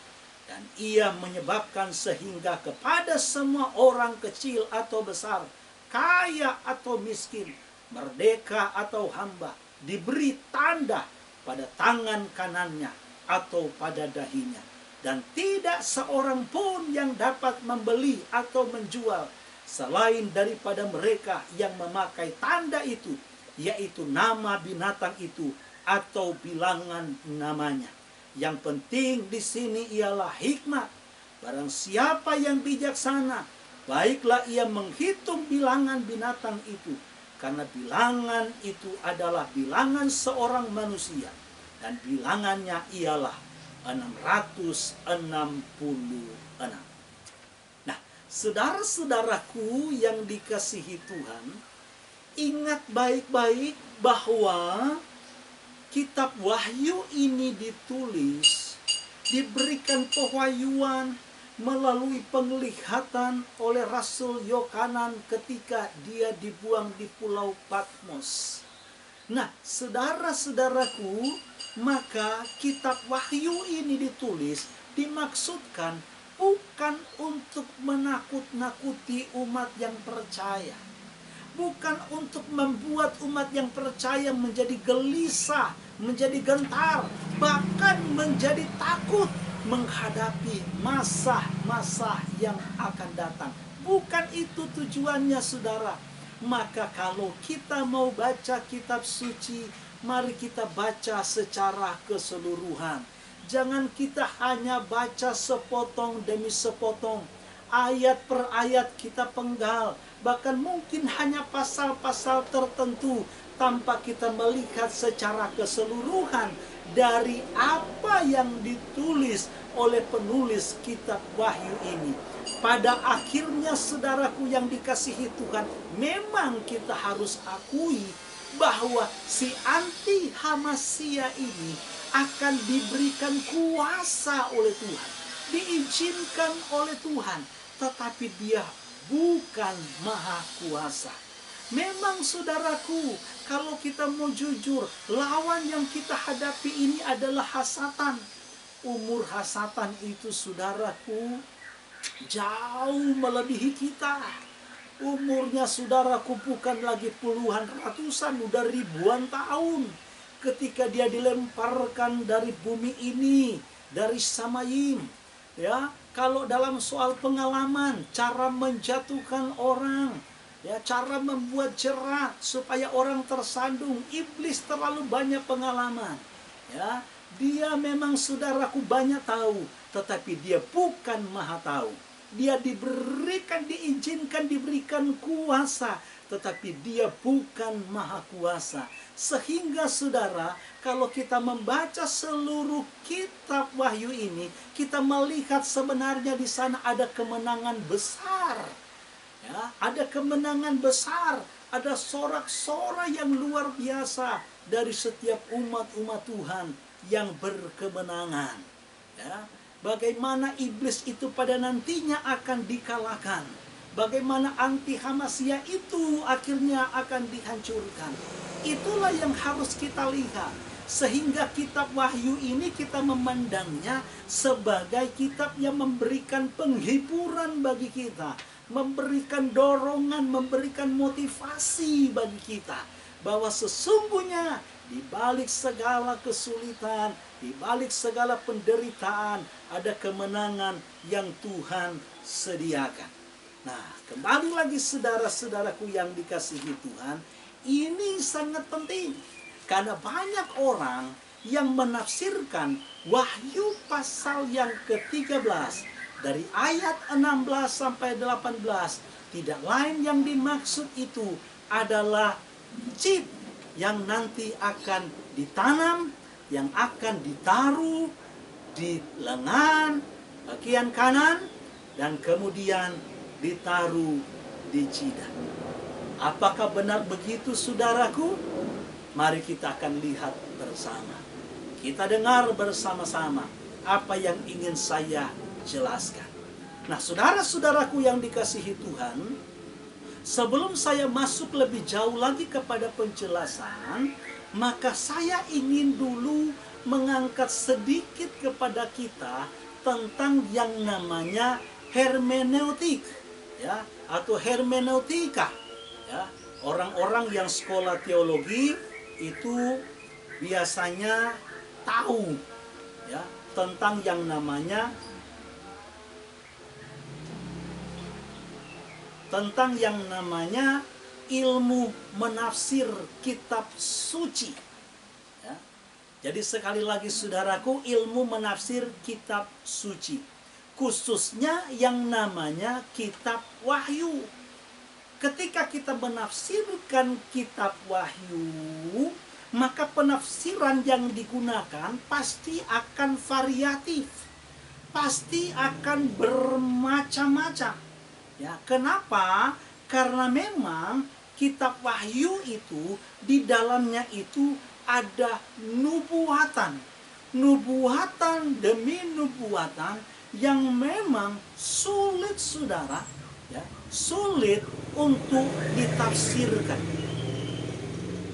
Dan ia menyebabkan sehingga kepada semua orang kecil atau besar, kaya atau miskin, merdeka atau hamba, diberi tanda pada tangan kanannya atau pada dahinya. Dan tidak seorang pun yang dapat membeli atau menjual selain daripada mereka yang memakai tanda itu, yaitu nama binatang itu atau bilangan namanya. Yang penting di sini ialah hikmat. Barang siapa yang bijaksana, baiklah ia menghitung bilangan binatang itu, karena bilangan itu adalah bilangan seorang manusia, dan bilangannya ialah 666. Nah, saudara-saudaraku yang dikasihi Tuhan, ingat baik-baik bahwa kitab Wahyu ini ditulis, diberikan pewahyuan melalui penglihatan oleh Rasul Yohanan ketika dia dibuang di Pulau Patmos. Nah, saudara-saudaraku, maka kitab Wahyu ini ditulis dimaksudkan bukan untuk menakut-nakuti umat yang percaya. Bukan untuk membuat umat yang percaya menjadi gelisah, menjadi gentar, bahkan menjadi takut menghadapi masa-masa yang akan datang. Bukan itu tujuannya, saudara. Maka kalau kita mau baca kitab suci, mari kita baca secara keseluruhan. Jangan kita hanya baca sepotong demi sepotong, ayat per ayat kita penggal, bahkan mungkin hanya pasal-pasal tertentu, tanpa kita melihat secara keseluruhan dari apa yang ditulis oleh penulis kitab Wahyu ini. Pada akhirnya saudaraku yang dikasihi Tuhan, memang kita harus akui bahwa si anti Hamasia ini akan diberikan kuasa oleh Tuhan, diizinkan oleh Tuhan, tetapi dia bukan maha kuasa. Memang saudaraku, kalau kita mau jujur, lawan yang kita hadapi ini adalah hasatan. Umur hasatan itu saudaraku jauh melebihi kita. Umurnya saudaraku bukan lagi puluhan, ratusan, udah ribuan tahun. Ketika dia dilemparkan dari bumi ini, dari Samayim, ya, kalau dalam soal pengalaman, cara menjatuhkan orang, ya, cara membuat jerat supaya orang tersandung, iblis terlalu banyak pengalaman, ya. Dia memang saudaraku banyak tahu, tetapi dia bukan maha tahu. Dia diizinkan diberikan kuasa, tetapi dia bukan maha kuasa. Sehingga saudara, kalau kita membaca seluruh kitab Wahyu ini, kita melihat sebenarnya di sana ada kemenangan besar. Ya, ada kemenangan besar, ada sorak-sorai yang luar biasa dari setiap umat-umat Tuhan yang berkemenangan. Ya, bagaimana iblis itu pada nantinya akan dikalahkan. Bagaimana anti Hamasia itu akhirnya akan dihancurkan. Itulah yang harus kita lihat. Sehingga kitab Wahyu ini kita memandangnya sebagai kitab yang memberikan penghiburan bagi kita, memberikan dorongan, memberikan motivasi bagi kita, bahwa sesungguhnya di balik segala kesulitan, di balik segala penderitaan, ada kemenangan yang Tuhan sediakan. Nah, kembali lagi saudara-saudaraku yang dikasihi Tuhan, ini sangat penting. Karena banyak orang yang menafsirkan Wahyu pasal yang ke-13 dari ayat 16 sampai 18, tidak lain yang dimaksud itu adalah chip yang nanti akan ditanam, yang akan ditaruh di lengan bagian kanan dan kemudian ditaruh di jidat. Apakah benar begitu saudaraku? Mari kita akan lihat bersama. Kita dengar bersama-sama apa yang ingin saya jelaskan. Nah, saudara-saudaraku yang dikasihi Tuhan, sebelum saya masuk lebih jauh lagi kepada penjelasan, maka saya ingin dulu mengangkat sedikit kepada kita tentang yang namanya hermeneutik, ya, atau hermeneutika, ya. Orang-orang yang sekolah teologi itu biasanya tahu, ya, tentang yang namanya ilmu menafsir kitab suci, ya. Jadi sekali lagi saudaraku, ilmu menafsir kitab suci, khususnya yang namanya kitab Wahyu. Ketika kita menafsirkan kitab Wahyu, maka penafsiran yang digunakan pasti akan variatif, pasti akan bermacam-macam. Ya, kenapa? Karena memang kitab Wahyu itu di dalamnya itu ada nubuatan, nubuatan demi nubuatan yang memang sulit saudara, ya, sulit untuk ditafsirkan.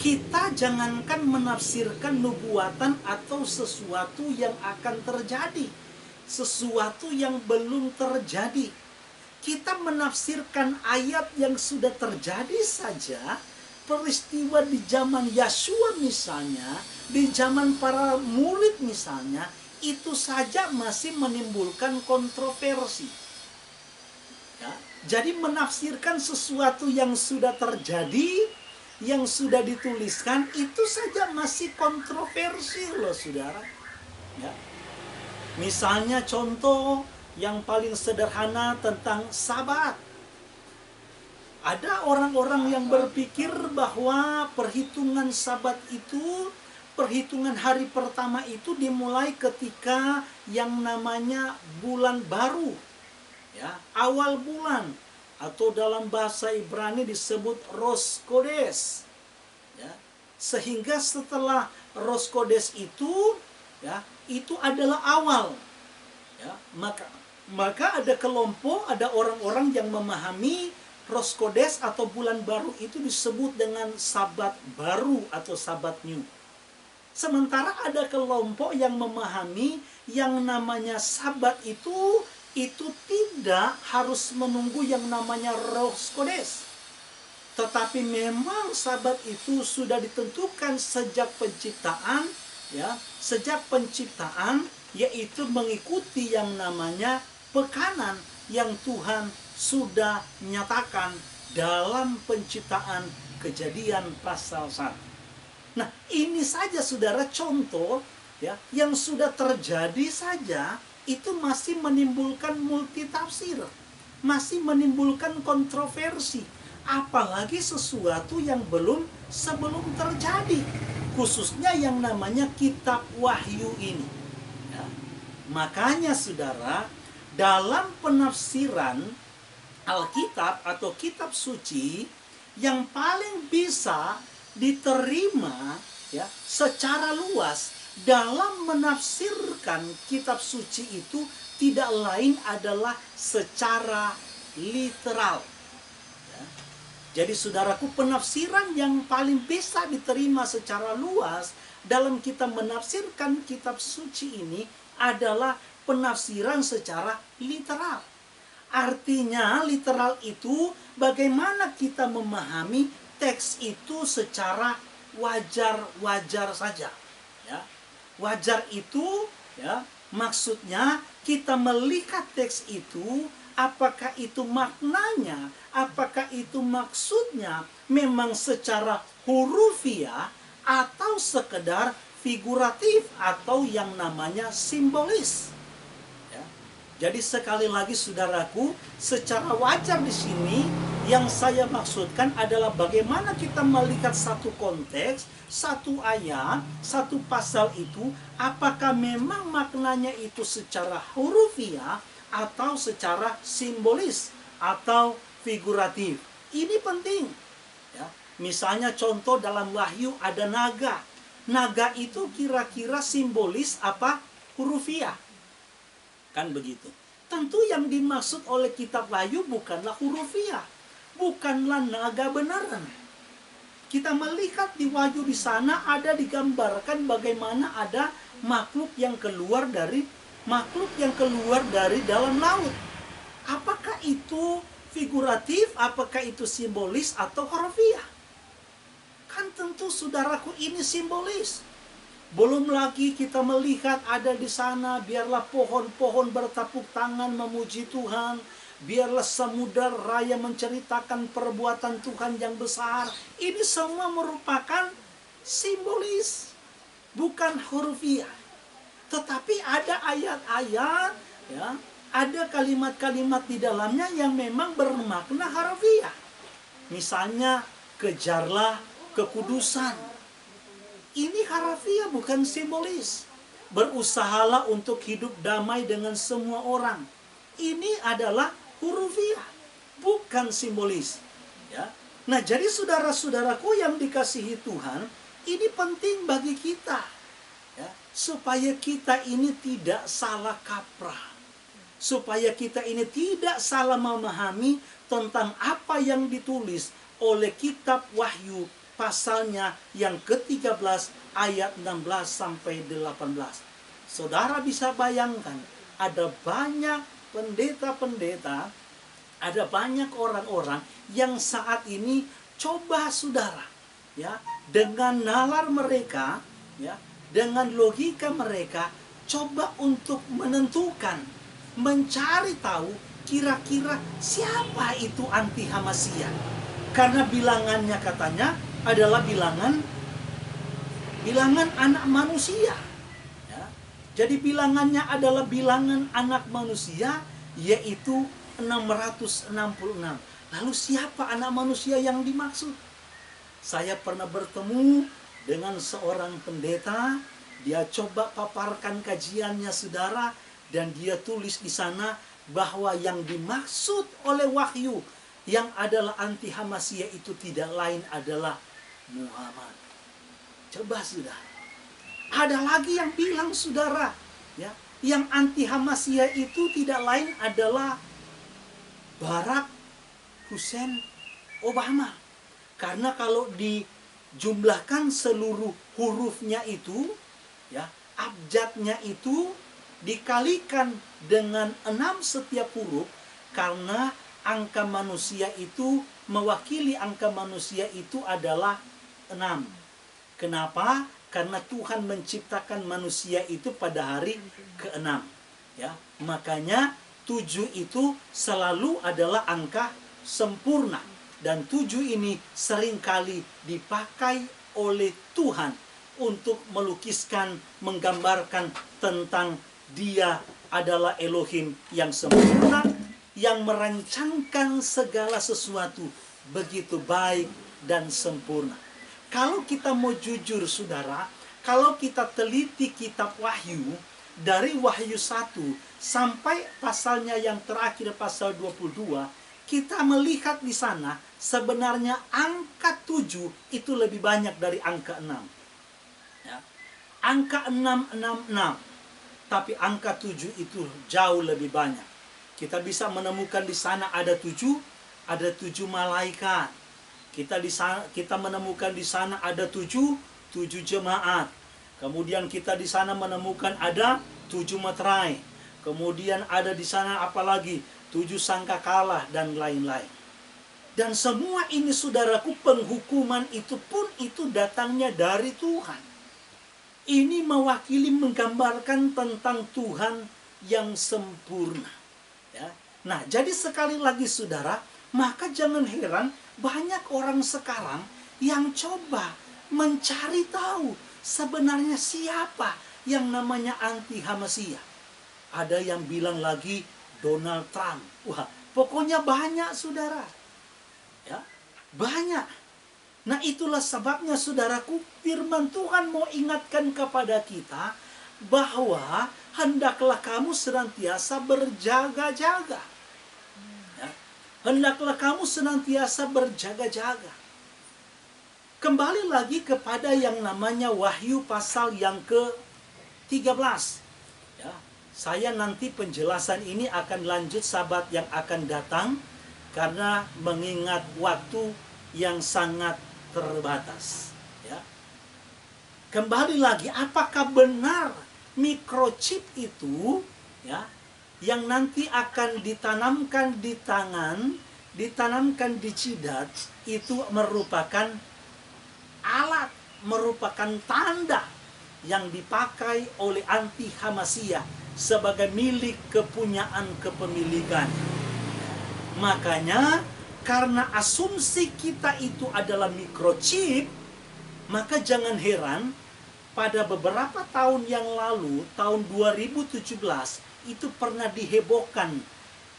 Kita jangankan menafsirkan nubuatan atau sesuatu yang akan terjadi, sesuatu yang belum terjadi. Kita menafsirkan ayat yang sudah terjadi saja, peristiwa di zaman Yeshua misalnya, di zaman para murid misalnya, itu saja masih menimbulkan kontroversi. Ya, jadi menafsirkan sesuatu yang sudah terjadi, yang sudah dituliskan, itu saja masih kontroversi loh saudara. Ya. Misalnya contoh yang paling sederhana tentang Sabat. Ada orang-orang yang berpikir bahwa perhitungan Sabat itu, perhitungan hari pertama itu dimulai ketika yang namanya bulan baru, ya, awal bulan, atau dalam bahasa Ibrani disebut Rosh Kodesh, ya. Sehingga setelah Rosh Kodesh itu, ya, itu adalah awal, ya. Maka ada kelompok, ada orang-orang yang memahami Rosh Kodesh atau bulan baru itu disebut dengan Sabat baru atau Sabat New. Sementara ada kelompok yang memahami yang namanya Sabat itu tidak harus menunggu yang namanya Rosh Kodesh. Tetapi memang Sabat itu sudah ditentukan sejak penciptaan, ya, sejak penciptaan, yaitu mengikuti yang namanya pekanan yang Tuhan sudah nyatakan dalam penciptaan Kejadian pasal 1. Nah, ini saja saudara contoh, ya, yang sudah terjadi saja itu masih menimbulkan multitafsir, masih menimbulkan kontroversi, apalagi sesuatu yang sebelum terjadi, khususnya yang namanya kitab Wahyu ini, ya. Makanya saudara, dalam penafsiran Alkitab atau kitab suci yang paling bisa diterima, ya, secara luas dalam menafsirkan kitab suci itu tidak lain adalah secara literal, ya. Jadi saudaraku, penafsiran yang paling bisa diterima secara luas dalam kita menafsirkan kitab suci ini adalah penafsiran secara literal. Artinya literal itu bagaimana kita memahami teks itu secara wajar-wajar saja, ya. Wajar itu, ya, maksudnya kita melihat teks itu, apakah itu maknanya, apakah itu maksudnya memang secara hurufiah atau sekedar figuratif atau yang namanya simbolis. Jadi sekali lagi saudaraku, secara wajar di sini yang saya maksudkan adalah bagaimana kita melihat satu konteks, satu ayat, satu pasal itu, apakah memang maknanya itu secara hurufiah atau secara simbolis atau figuratif. Ini penting, ya. Misalnya contoh dalam Wahyu ada naga. Naga itu kira-kira simbolis apa? Hurufiah. Kan begitu. Tentu yang dimaksud oleh kitab Wahyu bukanlah hurufiah, bukanlah naga beneran. Kita melihat di Wahyu di sana ada digambarkan bagaimana ada makhluk yang keluar dari dalam laut. Apakah itu figuratif, apakah itu simbolis atau hurufiah? Kan tentu saudaraku ini simbolis. Belum lagi kita melihat ada di sana, biarlah pohon-pohon bertepuk tangan memuji Tuhan, biarlah samudra raya menceritakan perbuatan Tuhan yang besar. Ini semua merupakan simbolis, bukan hurufiah. Tetapi ada ayat-ayat, ya, ada kalimat-kalimat di dalamnya yang memang bermakna harfiah. Misalnya, kejarlah kekudusan. Ini harfiah, bukan simbolis. Berusahalah untuk hidup damai dengan semua orang. Ini adalah hurufiah, bukan simbolis, ya. Nah, jadi saudara-saudaraku yang dikasihi Tuhan, ini penting bagi kita, ya, supaya kita ini tidak salah kaprah, supaya kita ini tidak salah memahami tentang apa yang ditulis oleh kitab Wahyu pasalnya yang ke-13 ayat 16 sampai 18. Saudara bisa bayangkan, ada banyak pendeta-pendeta, ada banyak orang-orang yang saat ini coba saudara, ya, dengan nalar mereka, ya, dengan logika mereka, coba untuk menentukan, mencari tahu kira-kira siapa itu anti-Hamasia. Karena bilangannya katanya adalah bilangan anak manusia, ya. Jadi bilangannya adalah bilangan anak manusia, yaitu 666. Lalu siapa anak manusia yang dimaksud? Saya pernah bertemu dengan seorang pendeta. Dia coba paparkan kajiannya, saudara, dan dia tulis di sana bahwa yang dimaksud oleh wahyu yang adalah anti Hamasia itu tidak lain adalah Muhammad. Coba saudara. Ada lagi yang bilang, saudara, ya, yang anti Hamasia itu tidak lain adalah Barack Hussein Obama. Karena kalau dijumlahkan seluruh hurufnya itu, ya, abjadnya itu dikalikan dengan 6 setiap huruf, karena angka manusia itu, mewakili angka manusia itu adalah 6. Kenapa? Karena Tuhan menciptakan manusia itu pada hari ke-6. Ya, makanya 7 itu selalu adalah angka sempurna. Dan 7 ini seringkali dipakai oleh Tuhan untuk melukiskan, menggambarkan tentang Dia adalah Elohim yang sempurna, yang merancangkan segala sesuatu begitu baik dan sempurna. Kalau kita mau jujur, saudara, kalau kita teliti kitab Wahyu, dari Wahyu 1 sampai pasalnya yang terakhir, pasal 22, kita melihat di sana sebenarnya angka 7 itu lebih banyak dari angka 6. Ya. Angka 666, tapi angka 7 itu jauh lebih banyak. Kita bisa menemukan di sana ada 7 malaikat. Kita menemukan di sana ada 7 jemaat. Kemudian kita di sana menemukan ada 7 meterai. Kemudian ada di sana apalagi 7 sangkakala dan lain-lain. Dan semua ini, saudaraku, penghukuman itu pun itu datangnya dari Tuhan. Ini mewakili, menggambarkan tentang Tuhan yang sempurna. Ya. Nah, jadi sekali lagi, saudara, maka jangan heran banyak orang sekarang yang coba mencari tahu sebenarnya siapa yang namanya anti Hamasia. Ada yang bilang lagi Donald Trump. Wah, pokoknya banyak, saudara. Ya, banyak. Nah, itulah sebabnya, saudaraku, firman Tuhan mau ingatkan kepada kita bahwa hendaklah kamu senantiasa berjaga-jaga. Ya, hendaklah kamu senantiasa berjaga-jaga. Kembali lagi kepada yang namanya Wahyu pasal yang ke-13. Ya, saya nanti penjelasan ini akan lanjut sahabat yang akan datang, karena mengingat waktu yang sangat terbatas. Ya. Kembali lagi, apakah benar microchip itu, ya, yang nanti akan ditanamkan di tangan, ditanamkan di jidat, itu merupakan alat, merupakan tanda yang dipakai oleh anti Hamasia sebagai milik kepunyaan kepemilikan. Makanya karena asumsi kita itu adalah microchip, maka jangan heran pada beberapa tahun yang lalu, tahun 2017, itu pernah dihebohkan.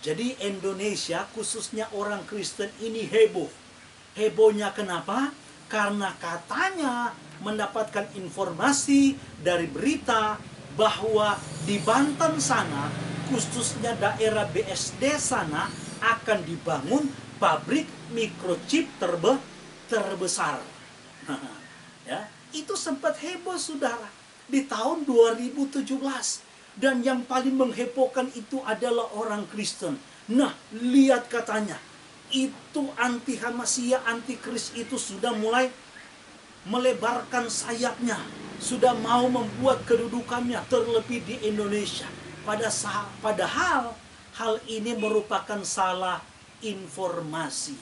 Jadi Indonesia, khususnya orang Kristen ini heboh. Hebohnya kenapa? Karena katanya mendapatkan informasi dari berita bahwa di Banten sana, khususnya daerah BSD sana, akan dibangun pabrik microchip terbesar. Ya, itu sempat heboh, saudara, di tahun 2017. Dan yang paling menghebohkan itu adalah orang Kristen. Nah, lihat katanya, itu anti Hamasia, anti Kris itu sudah mulai melebarkan sayapnya, sudah mau membuat kedudukannya terlebih di Indonesia. Padahal hal ini merupakan salah informasi.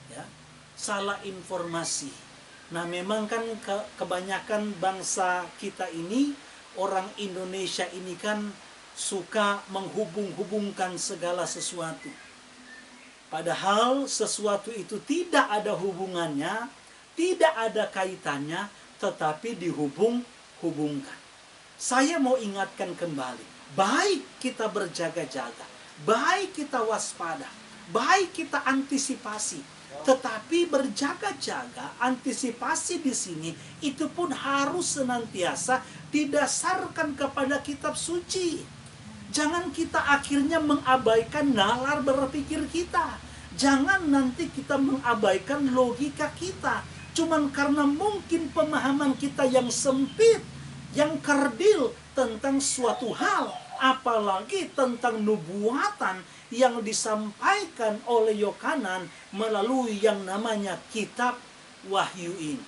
Ya, salah informasi. Nah, memang kan kebanyakan bangsa kita ini, orang Indonesia ini kan suka menghubung-hubungkan segala sesuatu. Padahal sesuatu itu tidak ada hubungannya, tidak ada kaitannya, tetapi dihubung-hubungkan. Saya mau ingatkan kembali, baik kita berjaga-jaga, baik kita waspada, baik kita antisipasi, tetapi berjaga-jaga, antisipasi di sini itu pun harus senantiasa didasarkan kepada kitab suci. Jangan kita akhirnya mengabaikan nalar berpikir kita. Jangan nanti kita mengabaikan logika kita. Cuman karena mungkin pemahaman kita yang sempit, yang kerdil tentang suatu hal, apalagi tentang nubuatan yang disampaikan oleh Yohanan melalui yang namanya kitab Wahyu ini.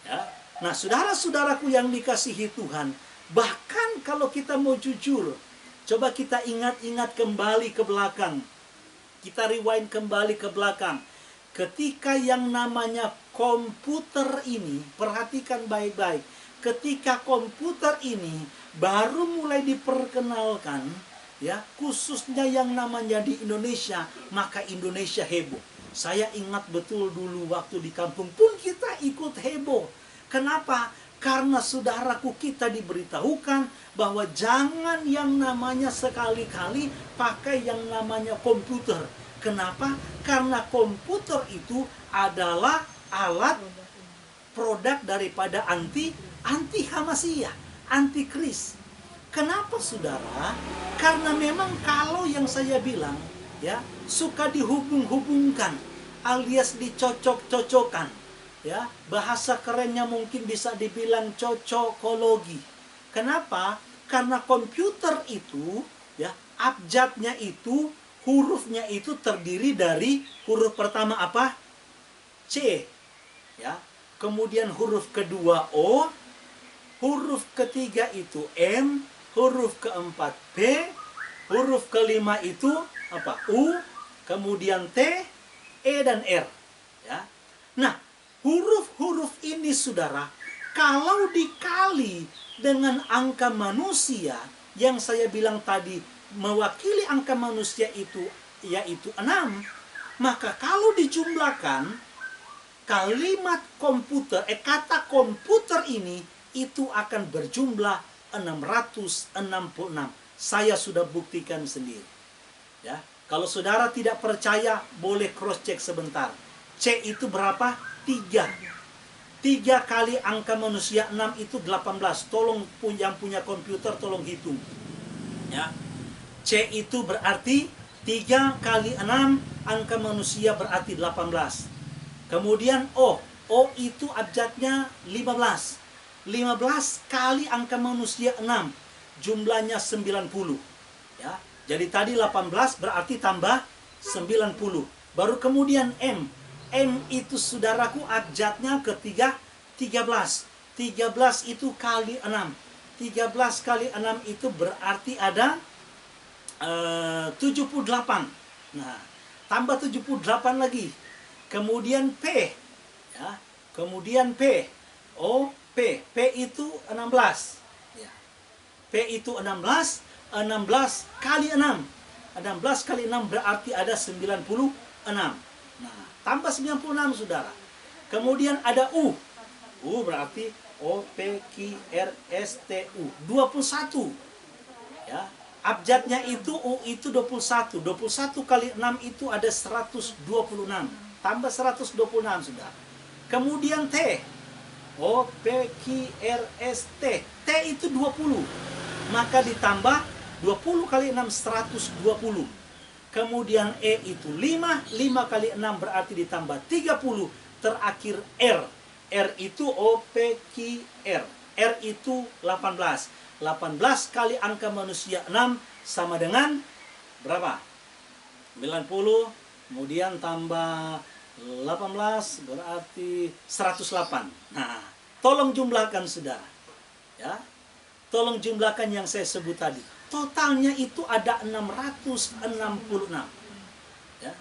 Ya. Nah, saudara-saudaraku yang dikasihi Tuhan, bahkan kalau kita mau jujur, coba kita ingat-ingat kembali ke belakang. Kita rewind kembali ke belakang. Ketika yang namanya komputer ini, perhatikan baik-baik. Ketika komputer ini baru mulai diperkenalkan, ya, khususnya yang namanya di Indonesia, maka Indonesia heboh. Saya ingat betul dulu waktu di kampung pun kita ikut heboh. Kenapa? Karena saudaraku kita diberitahukan bahwa jangan yang namanya sekali-kali pakai yang namanya komputer. Kenapa? Karena komputer itu adalah alat produk daripada anti-Hamasiyah, antikris. Kenapa saudara? Karena memang kalau yang saya bilang, ya, suka dihubung-hubungkan alias dicocok-cocokkan. Ya, bahasa kerennya mungkin bisa dibilang cocokologi. Kenapa? Karena komputer itu, ya, abjadnya itu, hurufnya itu terdiri dari huruf pertama apa? C. Ya. Kemudian huruf kedua O, huruf ketiga itu M, huruf keempat P, huruf kelima itu apa? U, kemudian T, E dan R. Ya. Nah, huruf-huruf ini saudara, kalau dikali dengan angka manusia yang saya bilang tadi mewakili angka manusia itu yaitu 6, maka kalau dijumlahkan kalimat komputer, kata komputer ini itu akan berjumlah 666. Saya sudah buktikan sendiri. Ya, kalau saudara tidak percaya boleh cross check sebentar. C itu berapa? 3. 3 kali angka manusia 6 itu 18. Tolong yang punya komputer tolong hitung. Ya. C itu berarti 3 kali 6 angka manusia berarti 18. Kemudian O. O itu abjadnya 15. 15 kali angka manusia 6. Jumlahnya 90. Ya. Jadi tadi 18 berarti tambah 90. Baru kemudian M. M itu saudaraku abjadnya ketiga 13. 13 itu kali 6. 13 kali 6 itu berarti ada 78. Nah, tambah 78 lagi. Kemudian P. Ya, kemudian P. O, P. P itu 16. Ya. P itu 16. 16 kali 6. 16 kali 6 berarti ada 96. Nah, tambah 96 saudara. Kemudian ada U. U berarti O, P, Q, R, S, T, U. 21. Ya. Abjadnya itu U itu 21. 21 kali 6 itu ada 126. Tambah 126 saudara. Kemudian T. O, P, Q, R, S, T. T itu 20. Maka ditambah 20 kali 6, 120. Kemudian E itu 5. 5 kali 6 berarti ditambah 30. Terakhir R. R itu O, P, Q, R. R itu 18. 18 kali angka manusia 6 sama dengan berapa? 90. Kemudian tambah 18 berarti 108. Nah, tolong jumlahkan saudara. Ya. Tolong jumlahkan yang saya sebut tadi. Totalnya itu ada 666. Ya.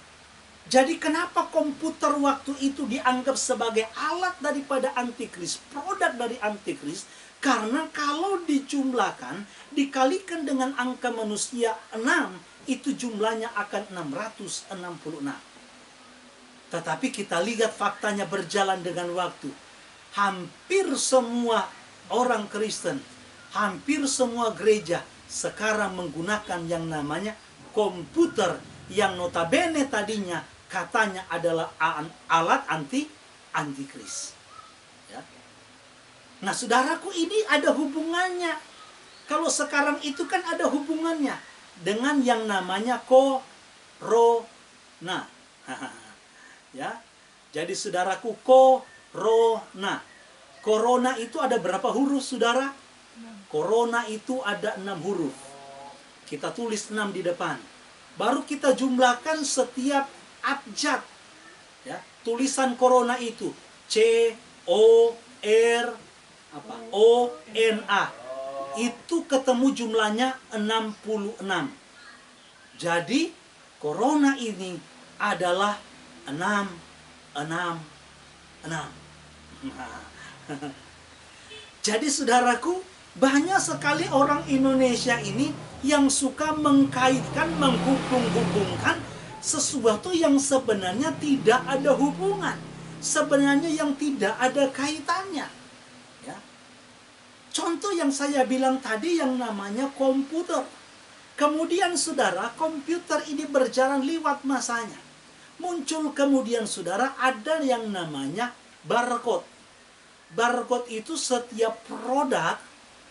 Jadi kenapa komputer waktu itu dianggap sebagai alat daripada antikris, produk dari antikris? Karena kalau dijumlahkan, dikalikan dengan angka manusia 6, itu jumlahnya akan 666. Tetapi kita lihat faktanya berjalan dengan waktu. Hampir semua orang Kristen, hampir semua gereja sekarang menggunakan yang namanya komputer yang notabene tadinya katanya adalah alat antikris. Ya. Nah, saudaraku, ini ada hubungannya. Kalau sekarang itu kan ada hubungannya dengan yang namanya corona. Ya. Jadi saudaraku, corona. Corona itu ada berapa huruf, saudara? Corona itu ada 6 huruf. Kita tulis 6 di depan. Baru kita jumlahkan setiap abjad. Ya, tulisan corona itu CORONA. Itu ketemu jumlahnya 66. Jadi corona ini adalah 666. Jadi saudaraku, banyak sekali orang Indonesia ini yang suka mengkaitkan, menghubung-hubungkan sesuatu yang sebenarnya tidak ada hubungan, sebenarnya yang tidak ada kaitannya. Ya. Contoh yang saya bilang tadi yang namanya komputer. Kemudian saudara, komputer ini berjalan lewat masanya. Muncul kemudian saudara ada yang namanya barcode. Barcode itu setiap produk,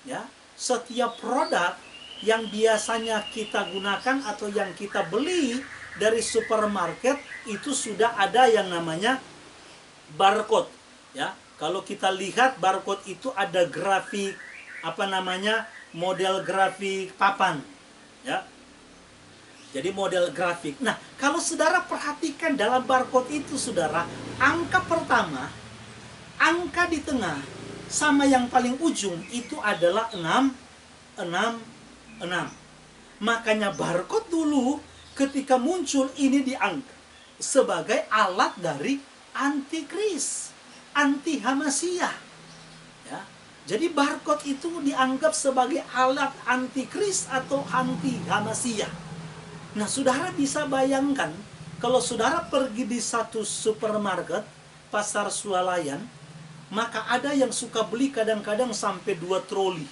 ya, setiap produk yang biasanya kita gunakan atau yang kita beli dari supermarket itu sudah ada yang namanya barcode, ya. Kalau kita lihat barcode itu ada grafik model grafik papan, ya. Jadi model grafik. Nah, kalau saudara perhatikan dalam barcode itu saudara, angka pertama, angka di tengah sama yang paling ujung itu adalah 666. Makanya barcode dulu ketika muncul ini dianggap sebagai alat dari antikris, anti Hamasiah. Ya. Jadi barcode itu dianggap sebagai alat antikris atau anti Hamasiah. Nah, saudara bisa bayangkan kalau saudara pergi di satu supermarket, pasar swalayan, maka ada yang suka beli kadang-kadang sampai 2 troli.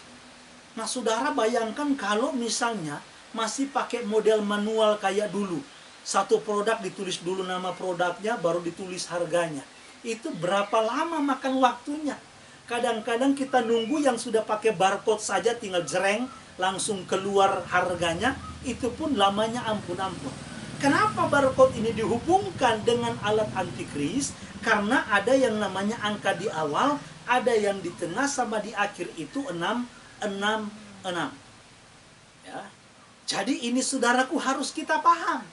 Nah, saudara bayangkan kalau misalnya masih pakai model manual kayak dulu. Satu produk ditulis dulu nama produknya, baru ditulis harganya. Itu berapa lama makan waktunya? Kadang-kadang kita nunggu yang sudah pakai barcode saja tinggal jereng, langsung keluar harganya. Itu pun lamanya ampun-ampun. Kenapa barcode ini dihubungkan dengan alat antikris? Karena ada yang namanya angka di awal, ada yang di tengah, sama di akhir itu 666. Ya. Jadi ini saudaraku harus kita paham.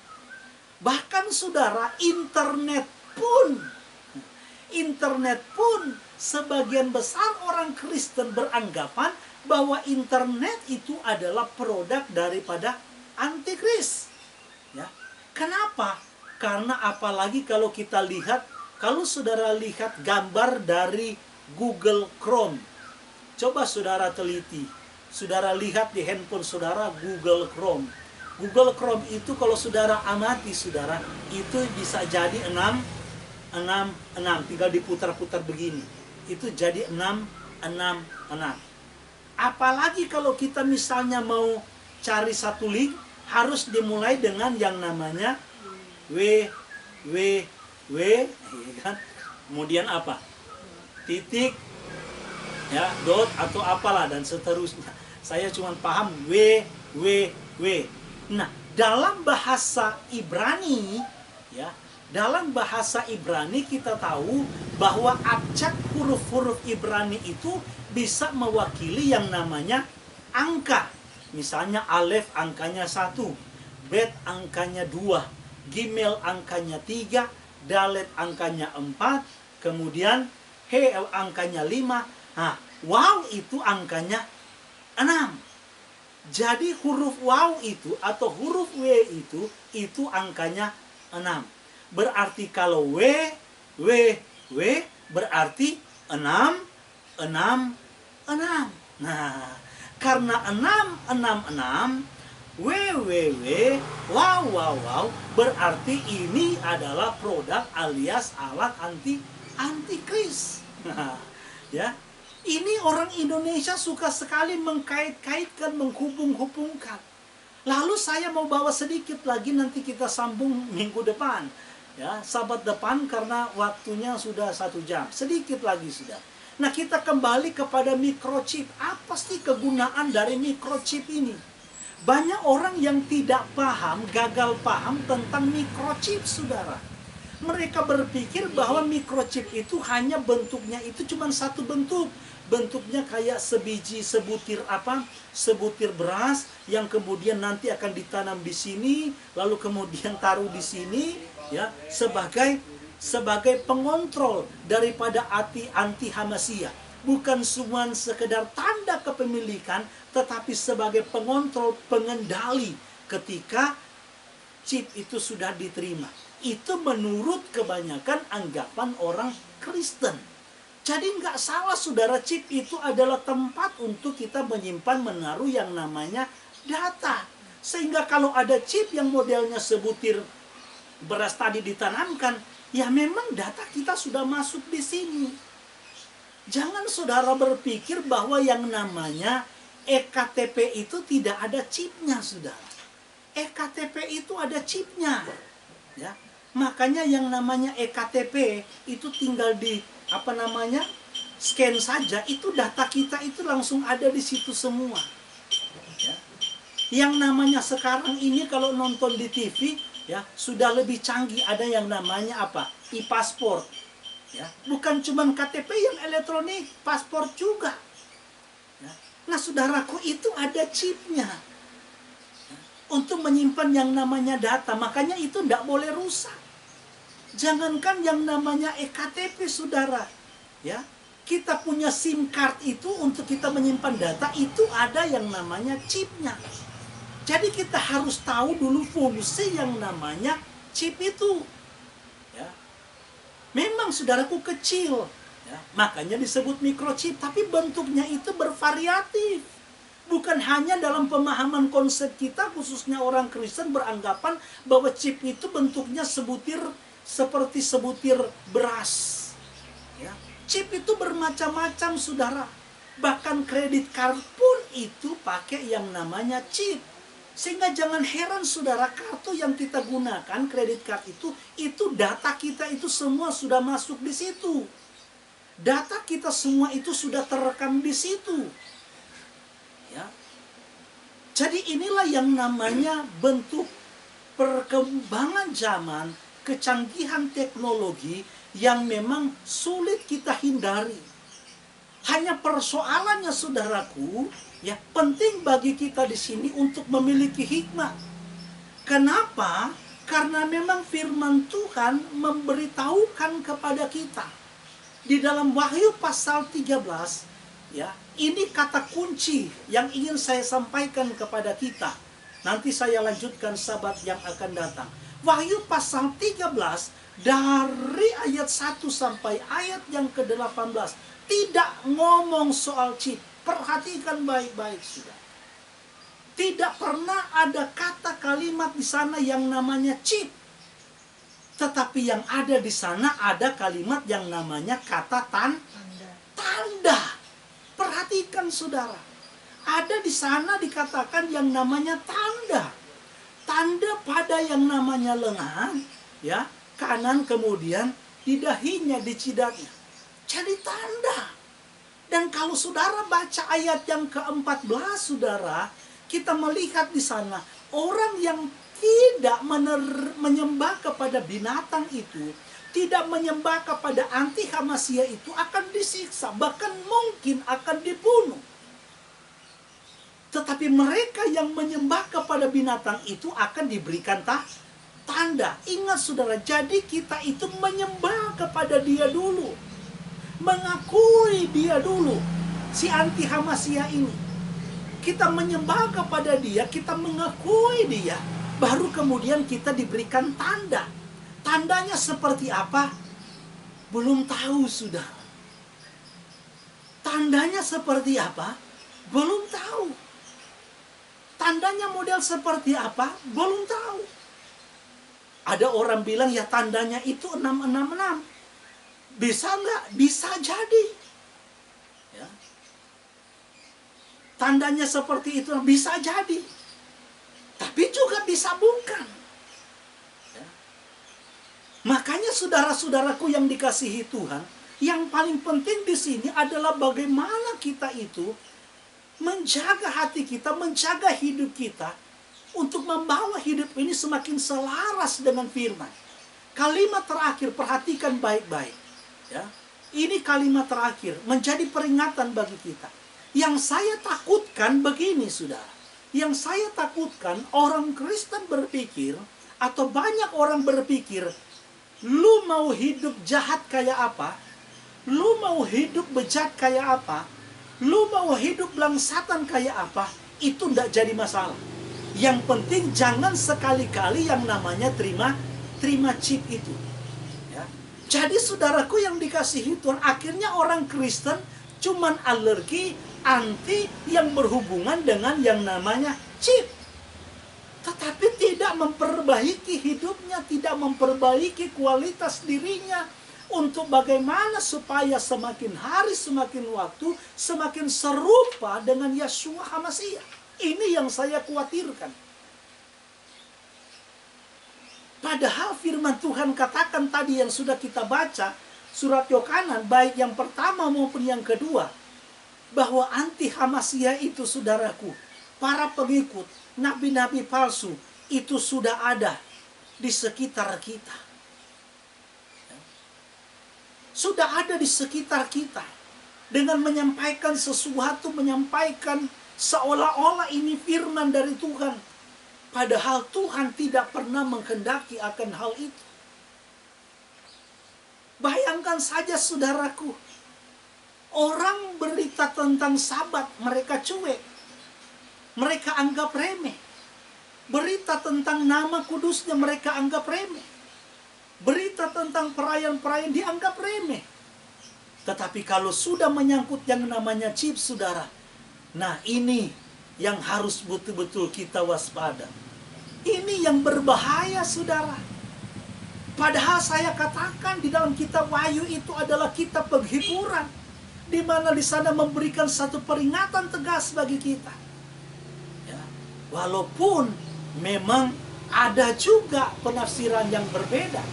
Bahkan saudara, internet pun sebagian besar orang Kristen beranggapan bahwa internet itu adalah produk daripada antikris. Ya. Kenapa? Karena apalagi kalau kita lihat, kalau saudara lihat gambar dari Google Chrome, coba saudara teliti, saudara lihat di handphone saudara Google Chrome. Google Chrome itu kalau saudara amati saudara, itu bisa jadi 666, tinggal diputar-putar begini. Itu jadi 666. Apalagi kalau kita misalnya mau cari satu link, harus dimulai dengan yang namanya www, kan? Kemudian apa? Titik, ya, dot atau apalah dan seterusnya. Saya cuma paham www. Nah, dalam bahasa Ibrani, ya, dalam bahasa Ibrani kita tahu bahwa abjad huruf-huruf Ibrani itu bisa mewakili yang namanya angka. Misalnya alef angkanya 1, bet angkanya 2, gimel angkanya 3, dalet angkanya 4, kemudian he angkanya 5, nah, waw itu angkanya 6. Jadi huruf waw itu atau huruf w itu angkanya 6. Berarti kalau w berarti 6. Nah, karena 666 wow berarti ini adalah produk alias alat antikris. Ya. Ini orang Indonesia suka sekali mengkait-kaitkan, menghubung-hubungkan. Lalu saya mau bawa sedikit lagi, nanti kita sambung minggu depan. Ya, Sabat depan karena waktunya sudah 1 jam. Sedikit lagi sudah. Nah, kita kembali kepada microchip. Apa sih kegunaan dari microchip ini? Banyak orang yang tidak paham, gagal paham tentang microchip, saudara. Mereka berpikir bahwa microchip itu hanya bentuknya itu cuma satu bentuk. Bentuknya kayak sebutir beras yang kemudian nanti akan ditanam di sini, lalu kemudian taruh di sini, ya, sebagai pengontrol daripada anti Hamasiyah. Bukan cuma sekedar tanda kepemilikan, tetapi sebagai pengontrol, pengendali ketika chip itu sudah diterima. Itu menurut kebanyakan anggapan orang Kristen. Jadi nggak salah, saudara, chip itu adalah tempat untuk kita menyimpan, menaruh yang namanya data. Sehingga kalau ada chip yang modelnya sebutir beras tadi ditanamkan, ya memang data kita sudah masuk di sini. Jangan saudara berpikir bahwa yang namanya EKTP itu tidak ada chipnya, saudara. EKTP itu ada chipnya. Ya. Makanya yang namanya EKTP itu tinggal di scan saja, itu data kita itu langsung ada di situ semua. Ya. Yang namanya sekarang ini kalau nonton di TV, ya, sudah lebih canggih, ada yang namanya e-paspor. Ya. Bukan cuma KTP yang elektronik, paspor juga. Ya. Nah, saudaraku, itu ada chipnya. Ya. Untuk menyimpan yang namanya data, makanya itu tidak boleh rusak. Jangankan yang namanya EKTP, saudara. Ya, kita punya SIM card itu untuk kita menyimpan data, itu ada yang namanya chipnya. Jadi kita harus tahu dulu fungsi yang namanya chip itu. Ya. Memang saudaraku kecil, ya, makanya disebut microchip, tapi bentuknya itu bervariatif. Bukan hanya dalam pemahaman konsep kita, khususnya orang Kristen beranggapan bahwa chip itu bentuknya seperti sebutir beras. Ya. Chip itu bermacam-macam, saudara. Bahkan kredit card pun itu pakai yang namanya chip. Sehingga jangan heran, saudara, kartu yang kita gunakan, kredit card itu data kita itu semua sudah masuk di situ. Data kita semua itu sudah terekam di situ. Ya. Jadi inilah yang namanya bentuk perkembangan zaman, kecanggihan teknologi yang memang sulit kita hindari. Hanya persoalannya, saudaraku, ya, penting bagi kita di sini untuk memiliki hikmah. Kenapa? Karena memang firman Tuhan memberitahukan kepada kita. Di dalam Wahyu pasal 13, ya, ini kata kunci yang ingin saya sampaikan kepada kita. Nanti saya lanjutkan Sabat yang akan datang. Wahyu pasal 13 dari ayat 1 sampai ayat yang ke-18 tidak ngomong soal chip. Perhatikan baik-baik, sudah. Tidak pernah ada kata kalimat di sana yang namanya chip. Tetapi yang ada di sana ada kalimat yang namanya kata tanda. Perhatikan, saudara. Ada di sana dikatakan yang namanya tanda. Tanda pada yang namanya lengan, ya, kanan kemudian di dahinya, di jidatnya. Jadi tanda. Dan kalau saudara baca ayat yang ke-14, saudara, kita melihat di sana orang yang tidak menyembah kepada binatang itu, tidak menyembah kepada anti Hamasiyah itu akan disiksa, bahkan mungkin akan dibunuh. Tetapi mereka yang menyembah kepada binatang itu akan diberikan tanda. Ingat, saudara, jadi kita itu menyembah kepada dia dulu. Mengakui dia dulu, si anti Hamasiyah ini. Kita menyembah kepada dia, kita mengakui dia. Baru kemudian kita diberikan tanda. Tandanya seperti apa? Belum tahu, sudah. Tandanya seperti apa? Belum tahu. Tandanya model seperti apa? Belum tahu. Ada orang bilang ya tandanya itu 666. Bisa nggak? Bisa jadi. Ya. Tandanya seperti itu bisa jadi. tapi juga bisa bukan. Ya. Makanya saudara-saudaraku yang dikasihi Tuhan, yang paling penting di sini adalah bagaimana kita itu menjaga hati kita, menjaga hidup kita untuk membawa hidup ini semakin selaras dengan firman. Kalimat terakhir, perhatikan baik-baik. Ya. Ini kalimat terakhir menjadi peringatan bagi kita. Yang saya takutkan begini, saudara. Yang saya takutkan orang Kristen berpikir, atau banyak orang berpikir, lu mau hidup jahat kayak apa? Lu mau hidup bejat kayak apa? Lu mau hidup langsatan kayak apa? Itu tidak jadi masalah. Yang penting jangan sekali-kali yang namanya terima chip itu. Ya. Jadi saudaraku yang dikasihi Tuhan, akhirnya orang Kristen cuman alergi, anti yang berhubungan dengan yang namanya chip. Tetapi tidak memperbaiki hidupnya, tidak memperbaiki kualitas dirinya untuk bagaimana supaya semakin hari, semakin waktu, semakin serupa dengan Yeshua HaMashiach. Ini yang saya khawatirkan. Padahal firman Tuhan katakan tadi yang sudah kita baca, surat Yohanan, baik yang pertama maupun yang kedua, bahwa anti HaMashiach itu, saudaraku, para pengikut, nabi-nabi palsu, itu sudah ada di sekitar kita. Sudah ada di sekitar kita. Dengan menyampaikan sesuatu, menyampaikan seolah-olah ini firman dari Tuhan. Padahal Tuhan tidak pernah menghendaki akan hal itu. Bayangkan saja saudaraku, orang berita tentang Sabat, mereka cuek. Mereka anggap remeh. Berita tentang nama kudusnya mereka anggap remeh. Berita tentang perayaan-perayaan dianggap remeh. Tetapi kalau sudah menyangkut yang namanya chip, saudara, nah ini yang harus betul-betul kita waspada. Ini yang berbahaya, saudara. Padahal saya katakan di dalam kitab Wahyu itu adalah kitab penghiburan, di mana di sana memberikan satu peringatan tegas bagi kita. Ya. Walaupun memang ada juga penafsiran yang berbeda,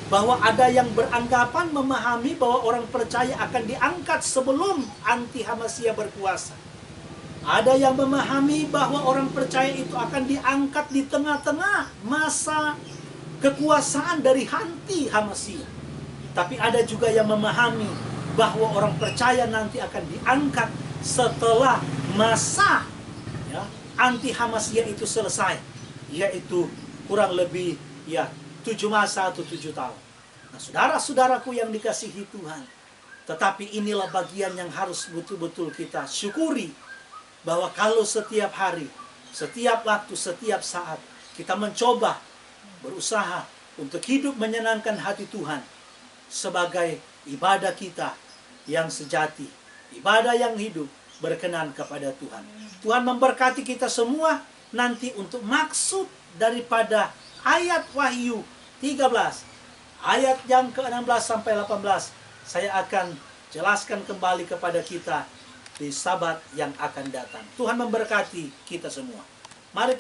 bahwa ada yang beranggapan memahami bahwa orang percaya akan diangkat sebelum anti HaMashiach berkuasa. Ada yang memahami bahwa orang percaya itu akan diangkat di tengah-tengah masa kekuasaan dari anti HaMashiach. Tapi ada juga yang memahami bahwa orang percaya nanti akan diangkat setelah masa anti HaMashiach itu selesai, yaitu kurang lebih 7 masa atau 7 tahun. Nah, saudara-saudaraku yang dikasihi Tuhan, tetapi inilah bagian yang harus betul-betul kita syukuri, bahwa kalau setiap hari, setiap waktu, setiap saat kita mencoba berusaha untuk hidup menyenangkan hati Tuhan sebagai ibadah kita yang sejati, ibadah yang hidup berkenan kepada Tuhan. Tuhan memberkati kita semua. Nanti untuk maksud daripada ayat Wahyu 13, ayat yang ke-16 sampai 18, saya akan jelaskan kembali kepada kita di Sabat yang akan datang. Tuhan memberkati kita semua. Mari kita